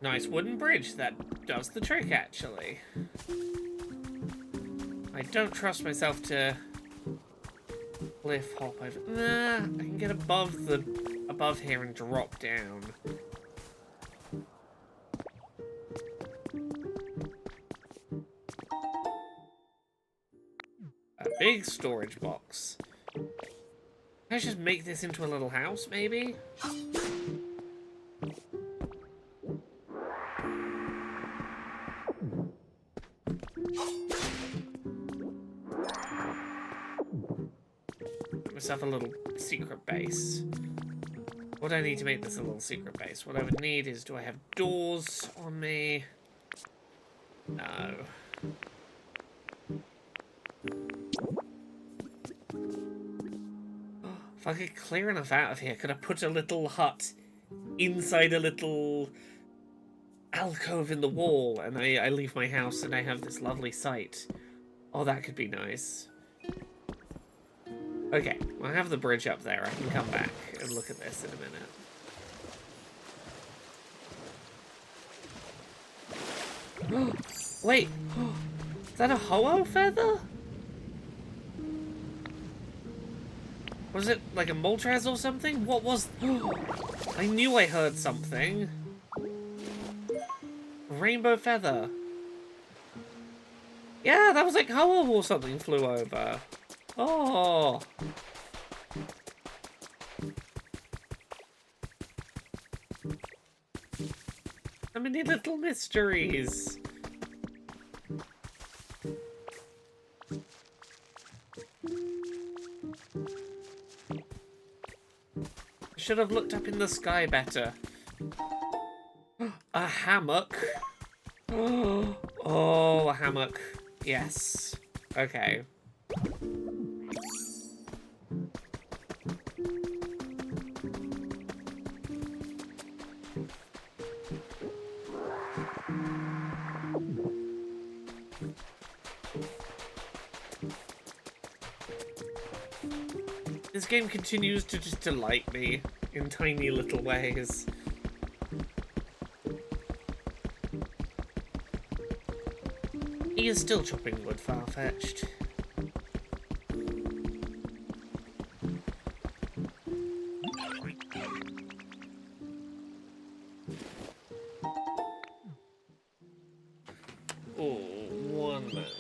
Nice wooden bridge. That does the trick, actually. I don't trust myself to cliff hop over. Nah, I can get above here and drop down. A big storage box. Can I just make this into a little house, maybe? Make myself a little secret base. What do I need to make this a little secret base? What I would need is, do I have doors on me? No. If I could clear enough out of here, could I put a little hut inside a little alcove in the wall, and I leave my house and I have this lovely sight? Oh, that could be nice. Okay, I have the bridge up there. I can come back and look at this in a minute. Wait, is that a Ho-Oh feather? Was it like a Moltres or something? What was... I knew I heard something. Rainbow feather. Yeah, that was like Ho-Oh or something flew over. Oh. So many little mysteries. Should have looked up in the sky better. A hammock. Oh, a hammock. Yes. Okay. This game continues to just delight me in tiny little ways. He is still chopping wood, far-fetched. Oh, 1 minute.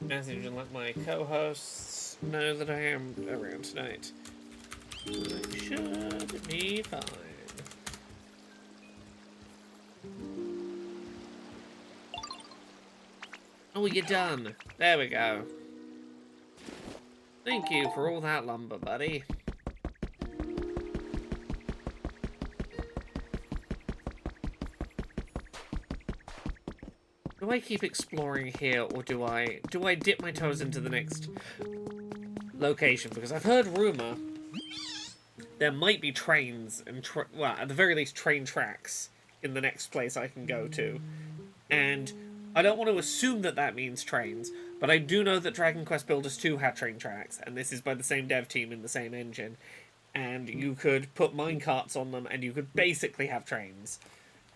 Message and let my co-hosts know that I am around tonight. I should be fine. Oh, you're done. There we go. Thank you for all that lumber, buddy. Do I keep exploring here, or do I dip my toes into the next location? Because I've heard rumor there might be trains and well, at the very least, train tracks in the next place I can go to, and I don't want to assume that that means trains, but I do know that Dragon Quest Builders 2 had train tracks, and this is by the same dev team in the same engine, and you could put minecarts on them, and you could basically have trains,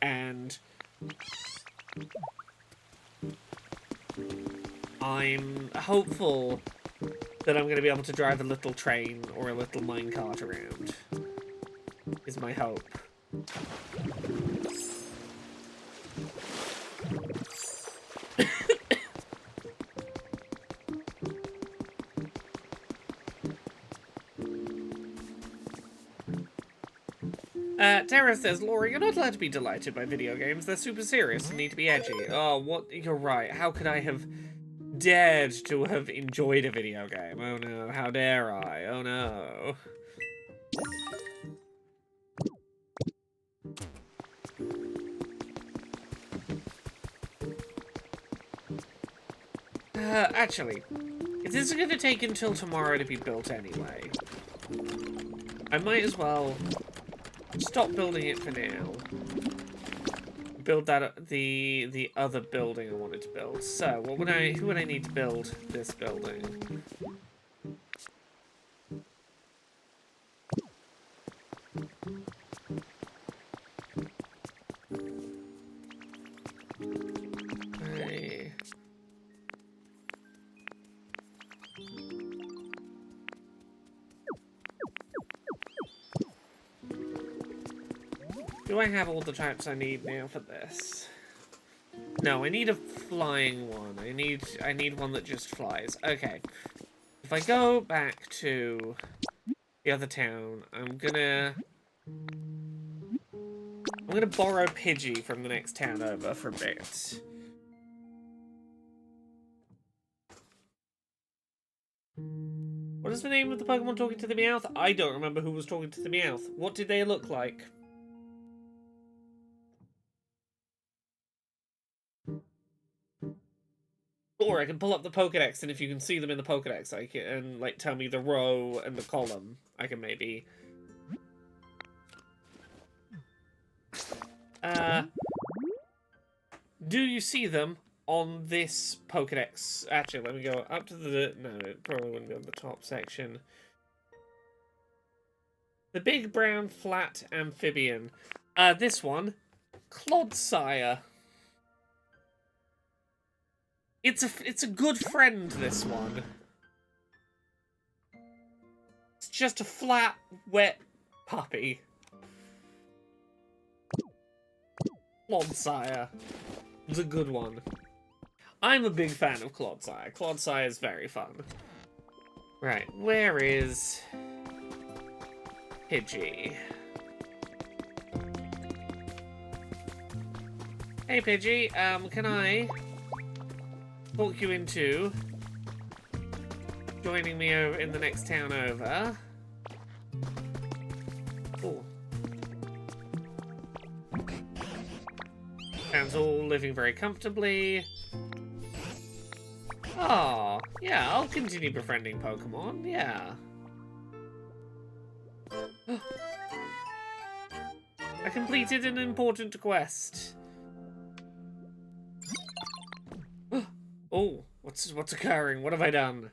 and I'm hopeful that I'm going to be able to drive a little train or a little minecart around, is my hope. Tara says, Laura, you're not allowed to be delighted by video games. They're super serious and need to be edgy. Oh, what? You're right. How could I have dared to have enjoyed a video game? Oh no, how dare I? Oh no. Actually, if this is going to take until tomorrow to be built anyway, I might as well stop building it for now. Build that the other building I wanted to build. So, who would I need to build this building? Do I have all the types I need now for this? No, I need a flying one. I need one that just flies. Okay. If I go back to the other town, I'm gonna borrow Pidgey from the next town over for a bit. What is the name of the Pokemon talking to the Meowth? I don't remember who was talking to the Meowth. What did they look like? Or I can pull up the Pokedex, and if you can see them in the Pokedex, I can, like, tell me the row and the column. I can maybe... do you see them on this Pokedex? Actually, let me go up to the... No, it probably wouldn't go in the top section. The big brown flat amphibian. This one. Clodsire. It's a good friend, this one. It's just a flat, wet puppy. Clodsire. It's a good one. I'm a big fan of Clodsire. Clodsire is very fun. Right, where is Pidgey? Hey Pidgey, can I talk you into joining me over in the next town over? Oh. Town's all living very comfortably. Oh, yeah, I'll continue befriending Pokemon, yeah. I completed an important quest. Oh, what's occurring? What have I done?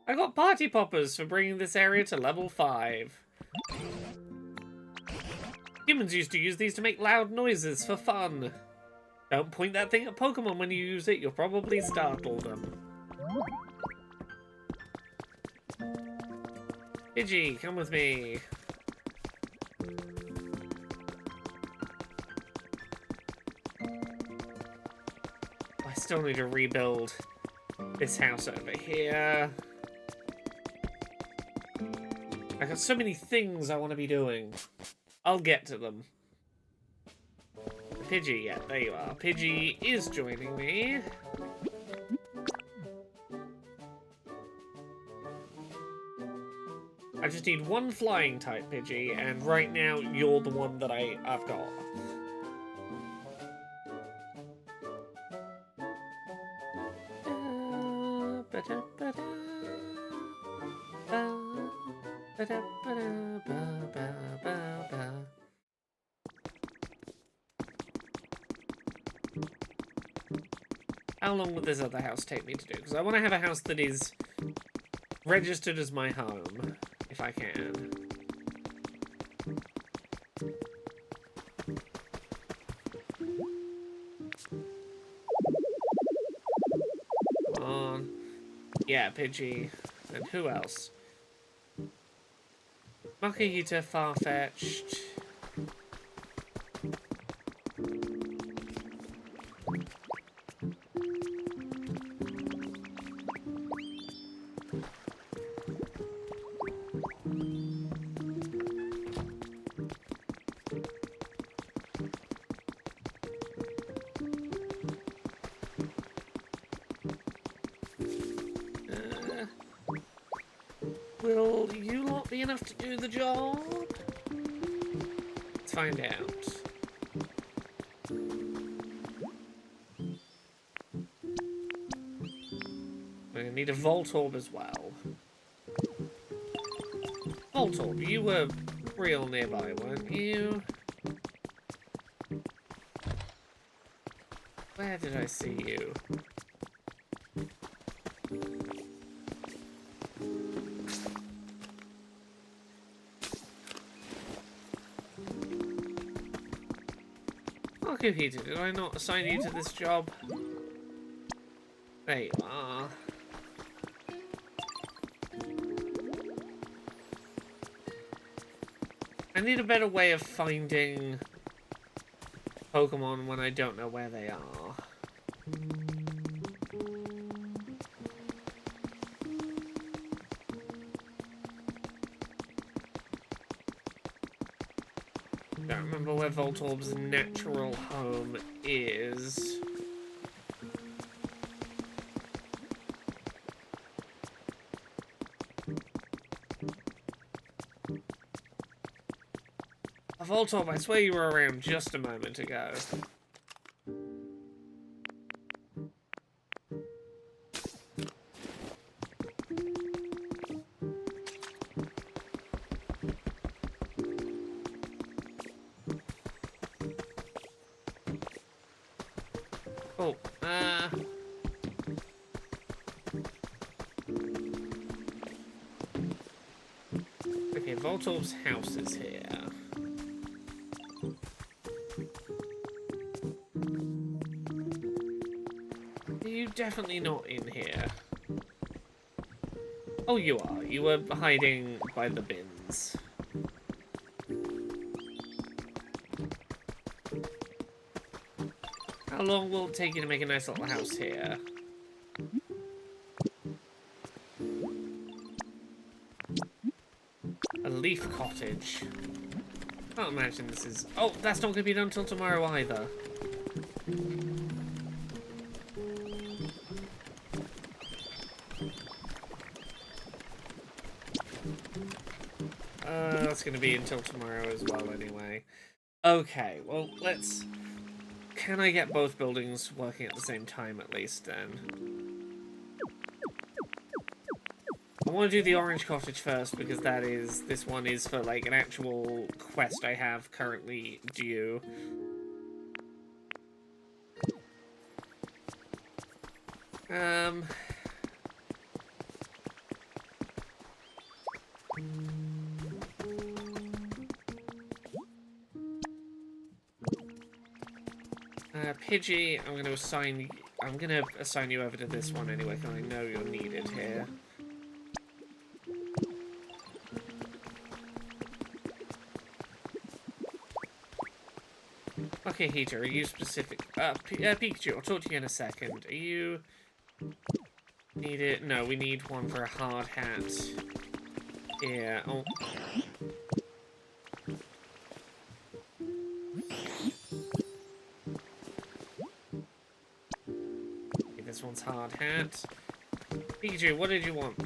I got party poppers for bringing this area to level 5. Humans used to use these to make loud noises for fun. Don't point that thing at Pokemon when you use it, you'll probably startle them. Pidgey, come with me. I still need to rebuild this house over here. I got so many things I want to be doing. I'll get to them. Pidgey, yeah, there you are. Pidgey is joining me. I just need one flying type Pidgey, and right now you're the one that I've got. How long would this other house take me to do? Because I want to have a house that is registered as my home, if I can. Come on. Yeah, Pidgey. And who else? Makahita, Farfetch'd. Will you lot be enough to do the job? Let's find out. We're gonna need a Voltorb as well. Voltorb, you were real nearby, weren't you? Where did I see you? Peter, did I not assign you to this job? There you are. I need a better way of finding Pokemon when I don't know where they are. Don't remember where Voltorb's natural home is. Voltorb, I swear you were around just a moment ago. Oh, okay, Voltorb's house is here. You're definitely not in here. Oh, you are. You were hiding by the bins. How long will it take you to make a nice little house here? A leaf cottage. Can't imagine this is... Oh, that's not going to be done until tomorrow either. That's going to be until tomorrow as well anyway. Okay, well, let's... Can I get both buildings working at the same time at least then? I want to do the orange cottage first because that is... This one is for like an actual quest I have currently due. Pidgey, I'm going to assign you over to this one anyway, because I know you're needed here. Okay, Heater, are you specific? Pikachu, I'll talk to you in a second. Are you needed? No, we need one for a hard hat. Yeah. Oh. This one's hard hat. Pikachu, what did you want?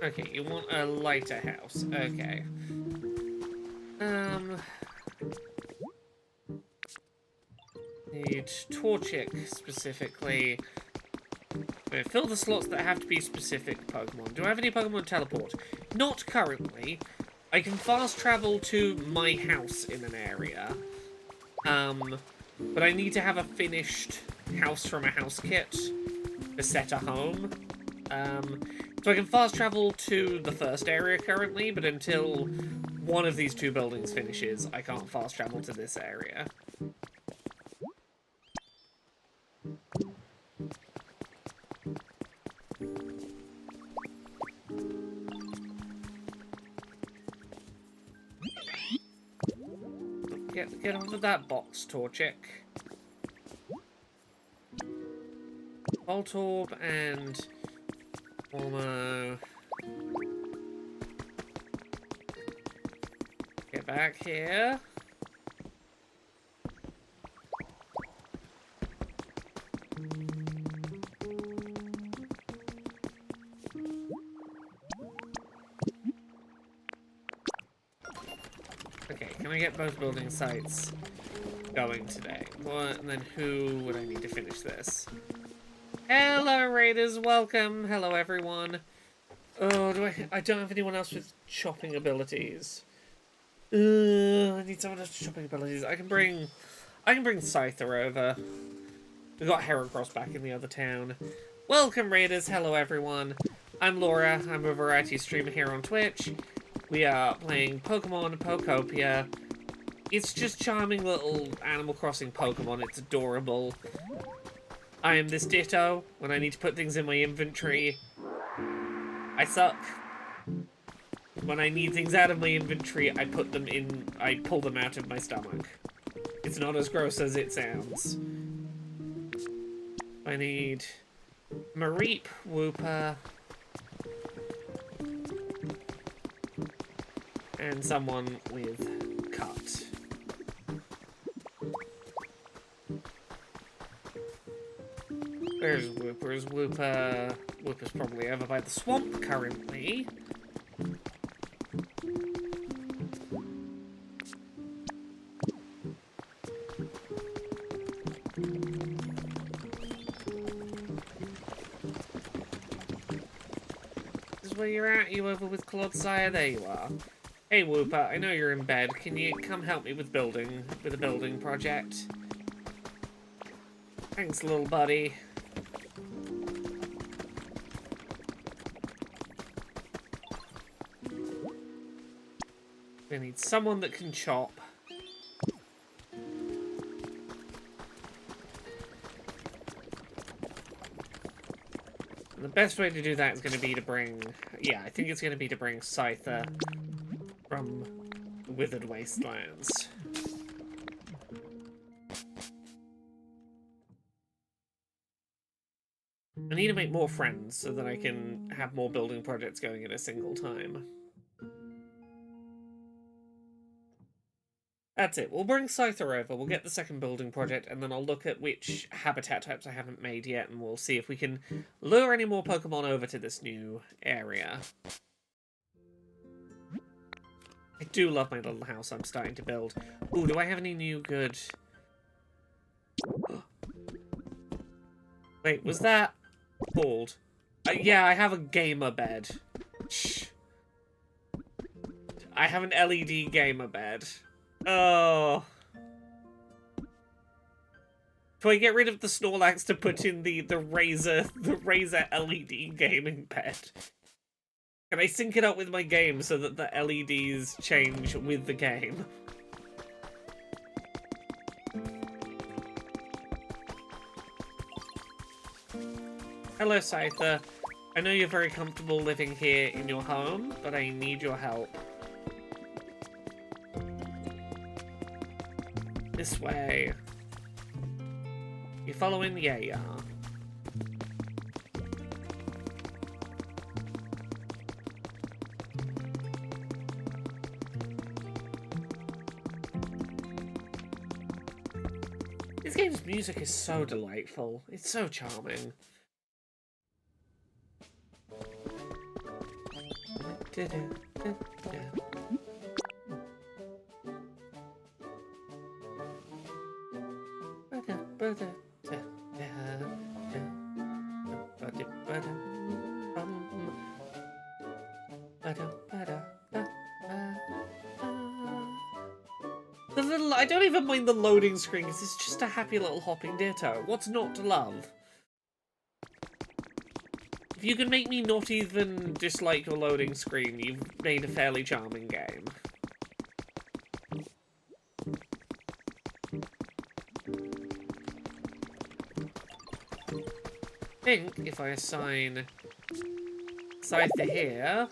Okay, you want a lighter house. Okay. Need Torchic specifically. Okay, fill the slots that have to be specific Pokemon. Do I have any Pokemon teleport? Not currently. I can fast travel to my house in an area. But I need to have a finished house from a house kit to set a home. So I can fast travel to the first area currently, but until one of these two buildings finishes, I can't fast travel to this area. Get onto that box, Torchic. Voltorb and Ormo. Get back here. Okay, can I get both building sites going today? What, and then who would I need to finish this? Hello, Raiders, welcome. Hello, everyone. Oh, I don't have anyone else with chopping abilities. I need someone else with chopping abilities. I can bring Scyther over. We've got Heracross back in the other town. Welcome, Raiders. Hello, everyone. I'm Laura. I'm a variety streamer here on Twitch. We are playing Pokemon Pokopia. It's just charming little Animal Crossing Pokemon. It's adorable. I am this Ditto. When I need to put things in my inventory, I suck. When I need things out of my inventory, I pull them out of my stomach. It's not as gross as it sounds. I need Mareep, Wooper, and someone with Cut. Where's Wooper? Is Wooper? Wooper's probably over by the swamp currently. This is where you're at? You over with Clodsire? There you are. Hey Wooper, I know you're in bed. Can you come help me with a building project? Thanks, little buddy. We need someone that can chop. And the best way to do that is going to be to bring... Yeah, I think it's going to be to bring Scyther from the Withered Wastelands. I need to make more friends so that I can have more building projects going at a single time. That's it. We'll bring Scyther over, we'll get the second building project, and then I'll look at which habitat types I haven't made yet, and we'll see if we can lure any more Pokemon over to this new area. I do love my little house I'm starting to build. Ooh, do I have any new good... Wait, was that called? Yeah, I have a gamer bed. Shh. I have an LED gamer bed. Oh. Do I get rid of the Snorlax to put in the Razer LED gaming bed? Can I sync it up with my game so that the LEDs change with the game? Hello, Scyther. I know you're very comfortable living here in your home, but I need your help. This way. You following? Yeah, you are. This game's music is so delightful. It's so charming. I don't even mind the loading screen, because it's just a happy little hopping ditto. What's not to love? If you can make me not even dislike your loading screen, you've made a fairly charming game. I think if I assign Scyther here,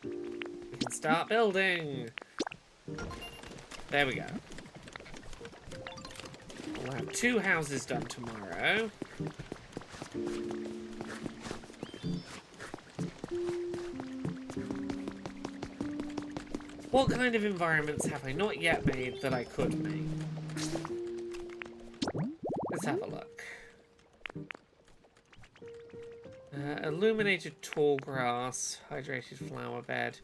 we can start building. There we go. We'll have 2 houses done tomorrow. What kind of environments have I not yet made that I could make? Let's have a look. Illuminated tall grass, hydrated flower bed.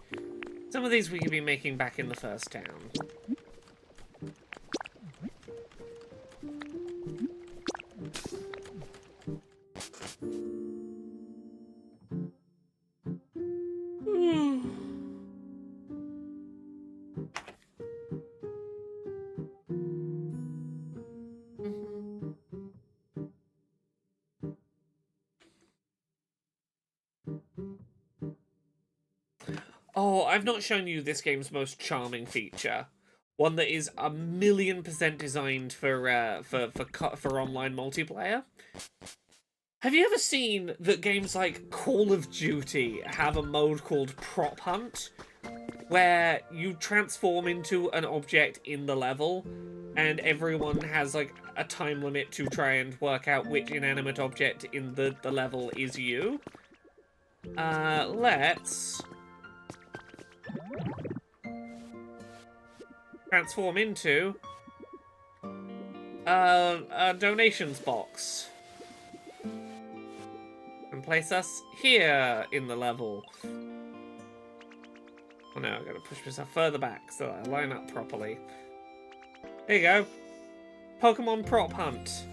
Some of these we could be making back in the first town. Oh, I've not shown you this game's most charming feature. One that is 1,000,000% designed for online multiplayer. Have you ever seen that games like Call of Duty have a mode called Prop Hunt, where you transform into an object in the level, and everyone has like a time limit to try and work out which inanimate object in the level is you? Let's transform into a donations box and place us here in the level. Oh no, I've got to push myself further back so that I line up properly. There you go. Pokemon Prop Hunt.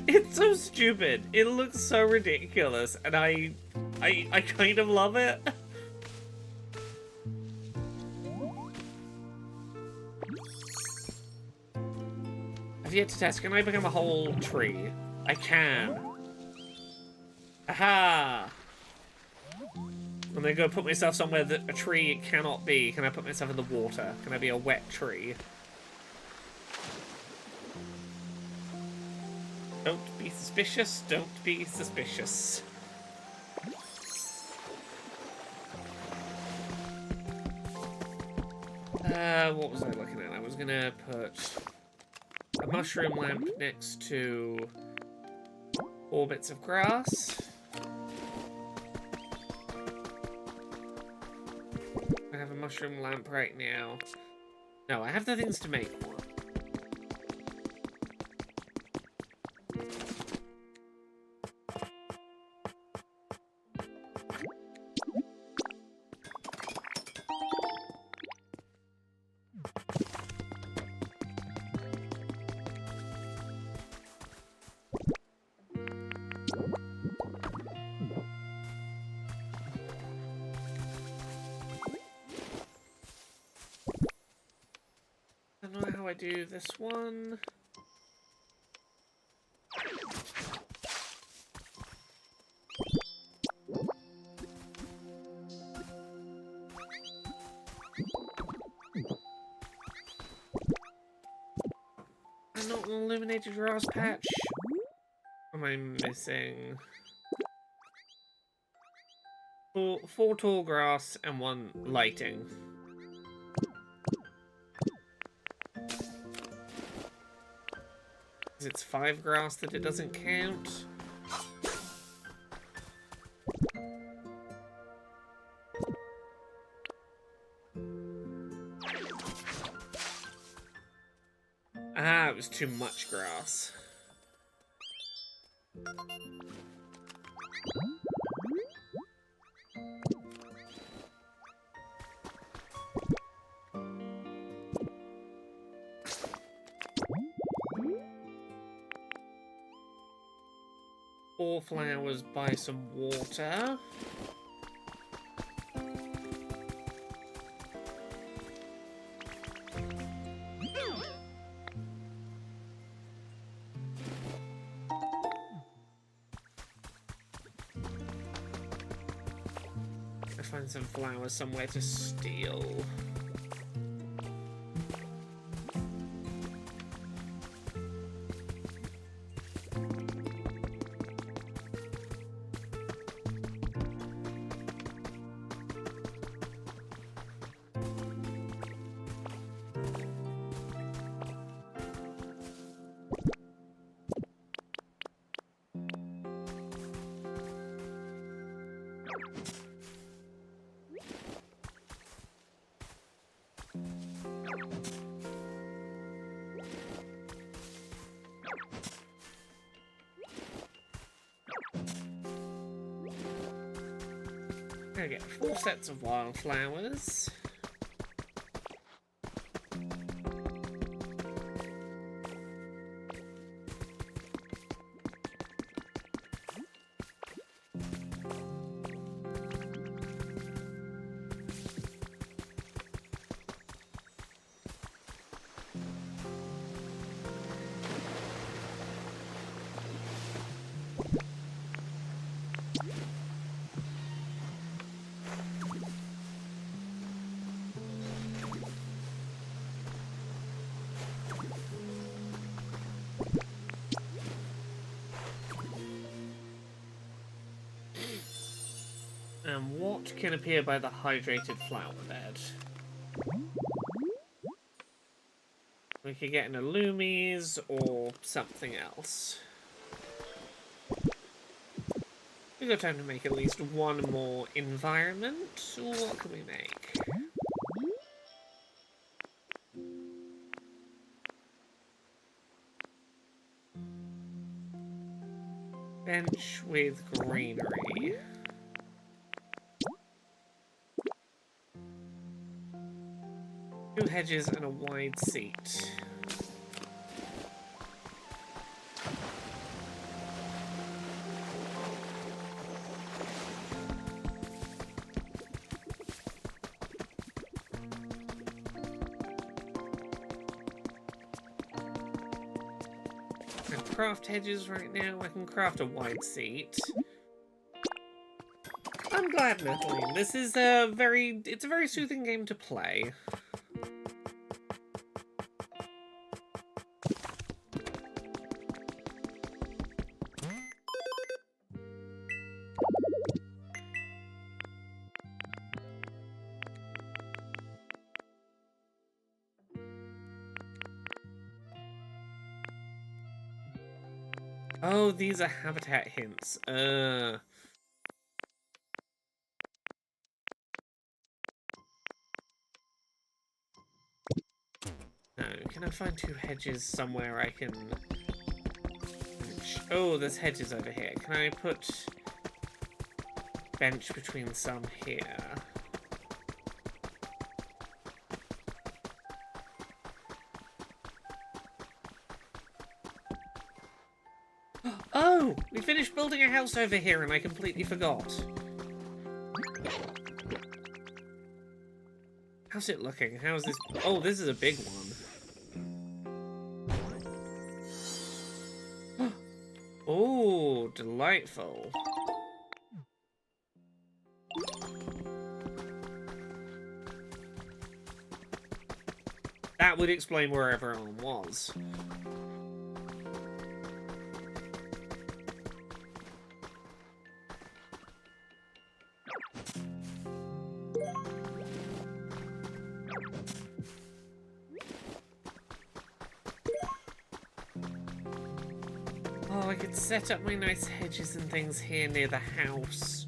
It's so stupid. It looks so ridiculous, and I kind of love it. I've yet to test. Can I become a whole tree? I can. Aha! I'm gonna go put myself somewhere that a tree cannot be. Can I put myself in the water? Can I be a wet tree? Don't be suspicious, don't be suspicious. What was I looking at? I was gonna put a mushroom lamp next to 4 bits of grass. I have a mushroom lamp right now. No, I have the things to make one. I don't know how I do this one. I'm not an illuminated grass patch. What am I missing? Four tall grass and 1 lighting. It's 5 grass that it doesn't count. Ah, it was too much grass. Four flowers by some water. I find some flowers somewhere to steal. I get 4 sets of wildflowers. rot can appear by the hydrated flower bed. We could get an Illumies or something else. We've got time to make at least one more environment. What can we make? Bench with greenery. Two hedges and a wide seat. Craft hedges right now. I can craft a wide seat. I'm glad, Natalie. This is a very soothing game to play. Oh, these are habitat hints. No, can I find two hedges somewhere I can... Oh, there's hedges over here. Can I put bench between some here? Oh! We finished building a house over here and I completely forgot. How's it looking? How's this? Oh, this is a big one. Oh, delightful. That would explain where everyone was. Oh, I could set up my nice hedges and things here near the house.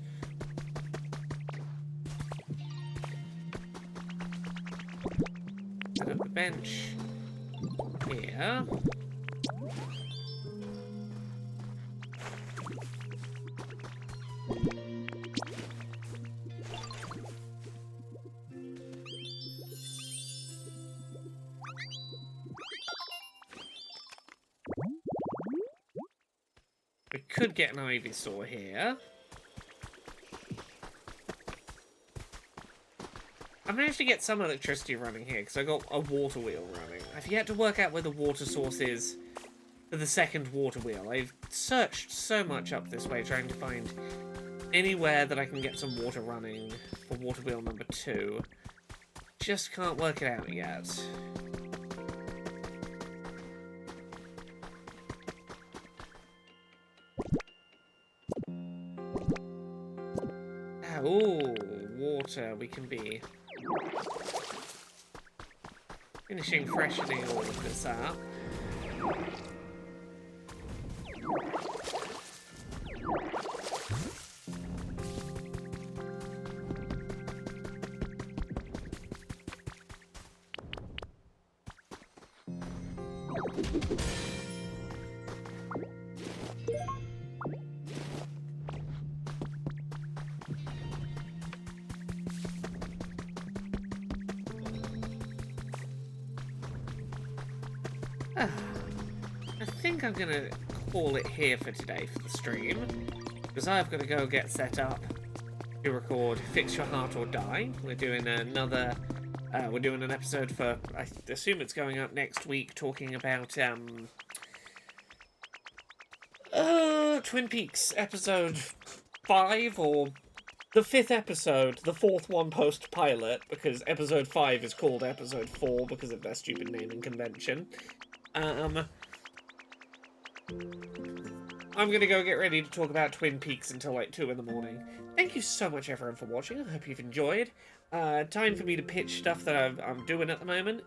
Set up a bench here. We could get an ivy saw here. I managed to get some electricity running here because I got a water wheel running. I've yet to work out where the water source is for the second water wheel. I've searched so much up this way trying to find anywhere that I can get some water running for water wheel number 2. Just can't work it out yet. Oh, water. We can be finishing freshening all of this up. I think I'm gonna call it here for today for the stream, because I've got to go get set up to record Fix Your Heart or Die. We're doing another, we're doing an episode for, I assume it's going up next week, talking about Twin Peaks episode 5, or the 5th episode, the 4th one post-pilot, because episode 5 is called episode 4 because of their stupid naming convention. I'm going to go get ready to talk about Twin Peaks until like 2 in the morning. Thank you so much, everyone, for watching. I hope you've enjoyed. Time for me to pitch stuff that I'm doing at the moment.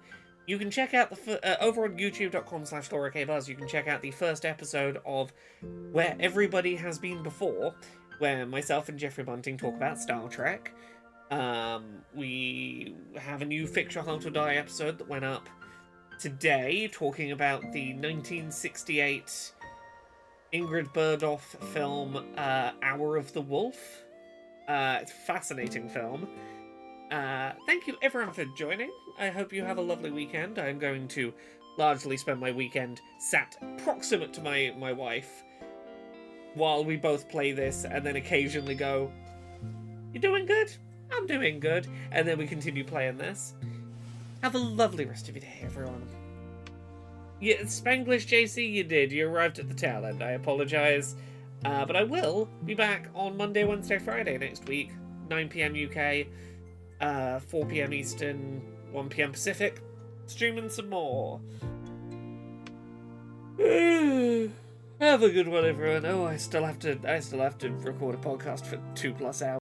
You can check out over on youtube.com/LauraKBuzz, you can check out the first episode of Where Everybody Has Been Before, where myself and Jeffrey Bunting talk about Star Trek. We have a new Fix Your Heart or Die episode that went up today, talking about the 1968 Ingrid Bergdorf film, Hour of the Wolf. It's a fascinating film. Thank you everyone for joining. I hope you have a lovely weekend. I'm going to largely spend my weekend sat proximate to my wife while we both play this, and then occasionally go, "You doing good? I'm doing good." And then we continue playing this. Have a lovely rest of your day, everyone. Yeah, Spanglish JC, you did. You arrived at the tail end. I apologise. But I will be back on Monday, Wednesday, Friday next week. 9 PM UK, 4 PM Eastern, 1 PM Pacific. Streaming some more. Have a good one, everyone. Oh, I still have to record a podcast for 2+ hours.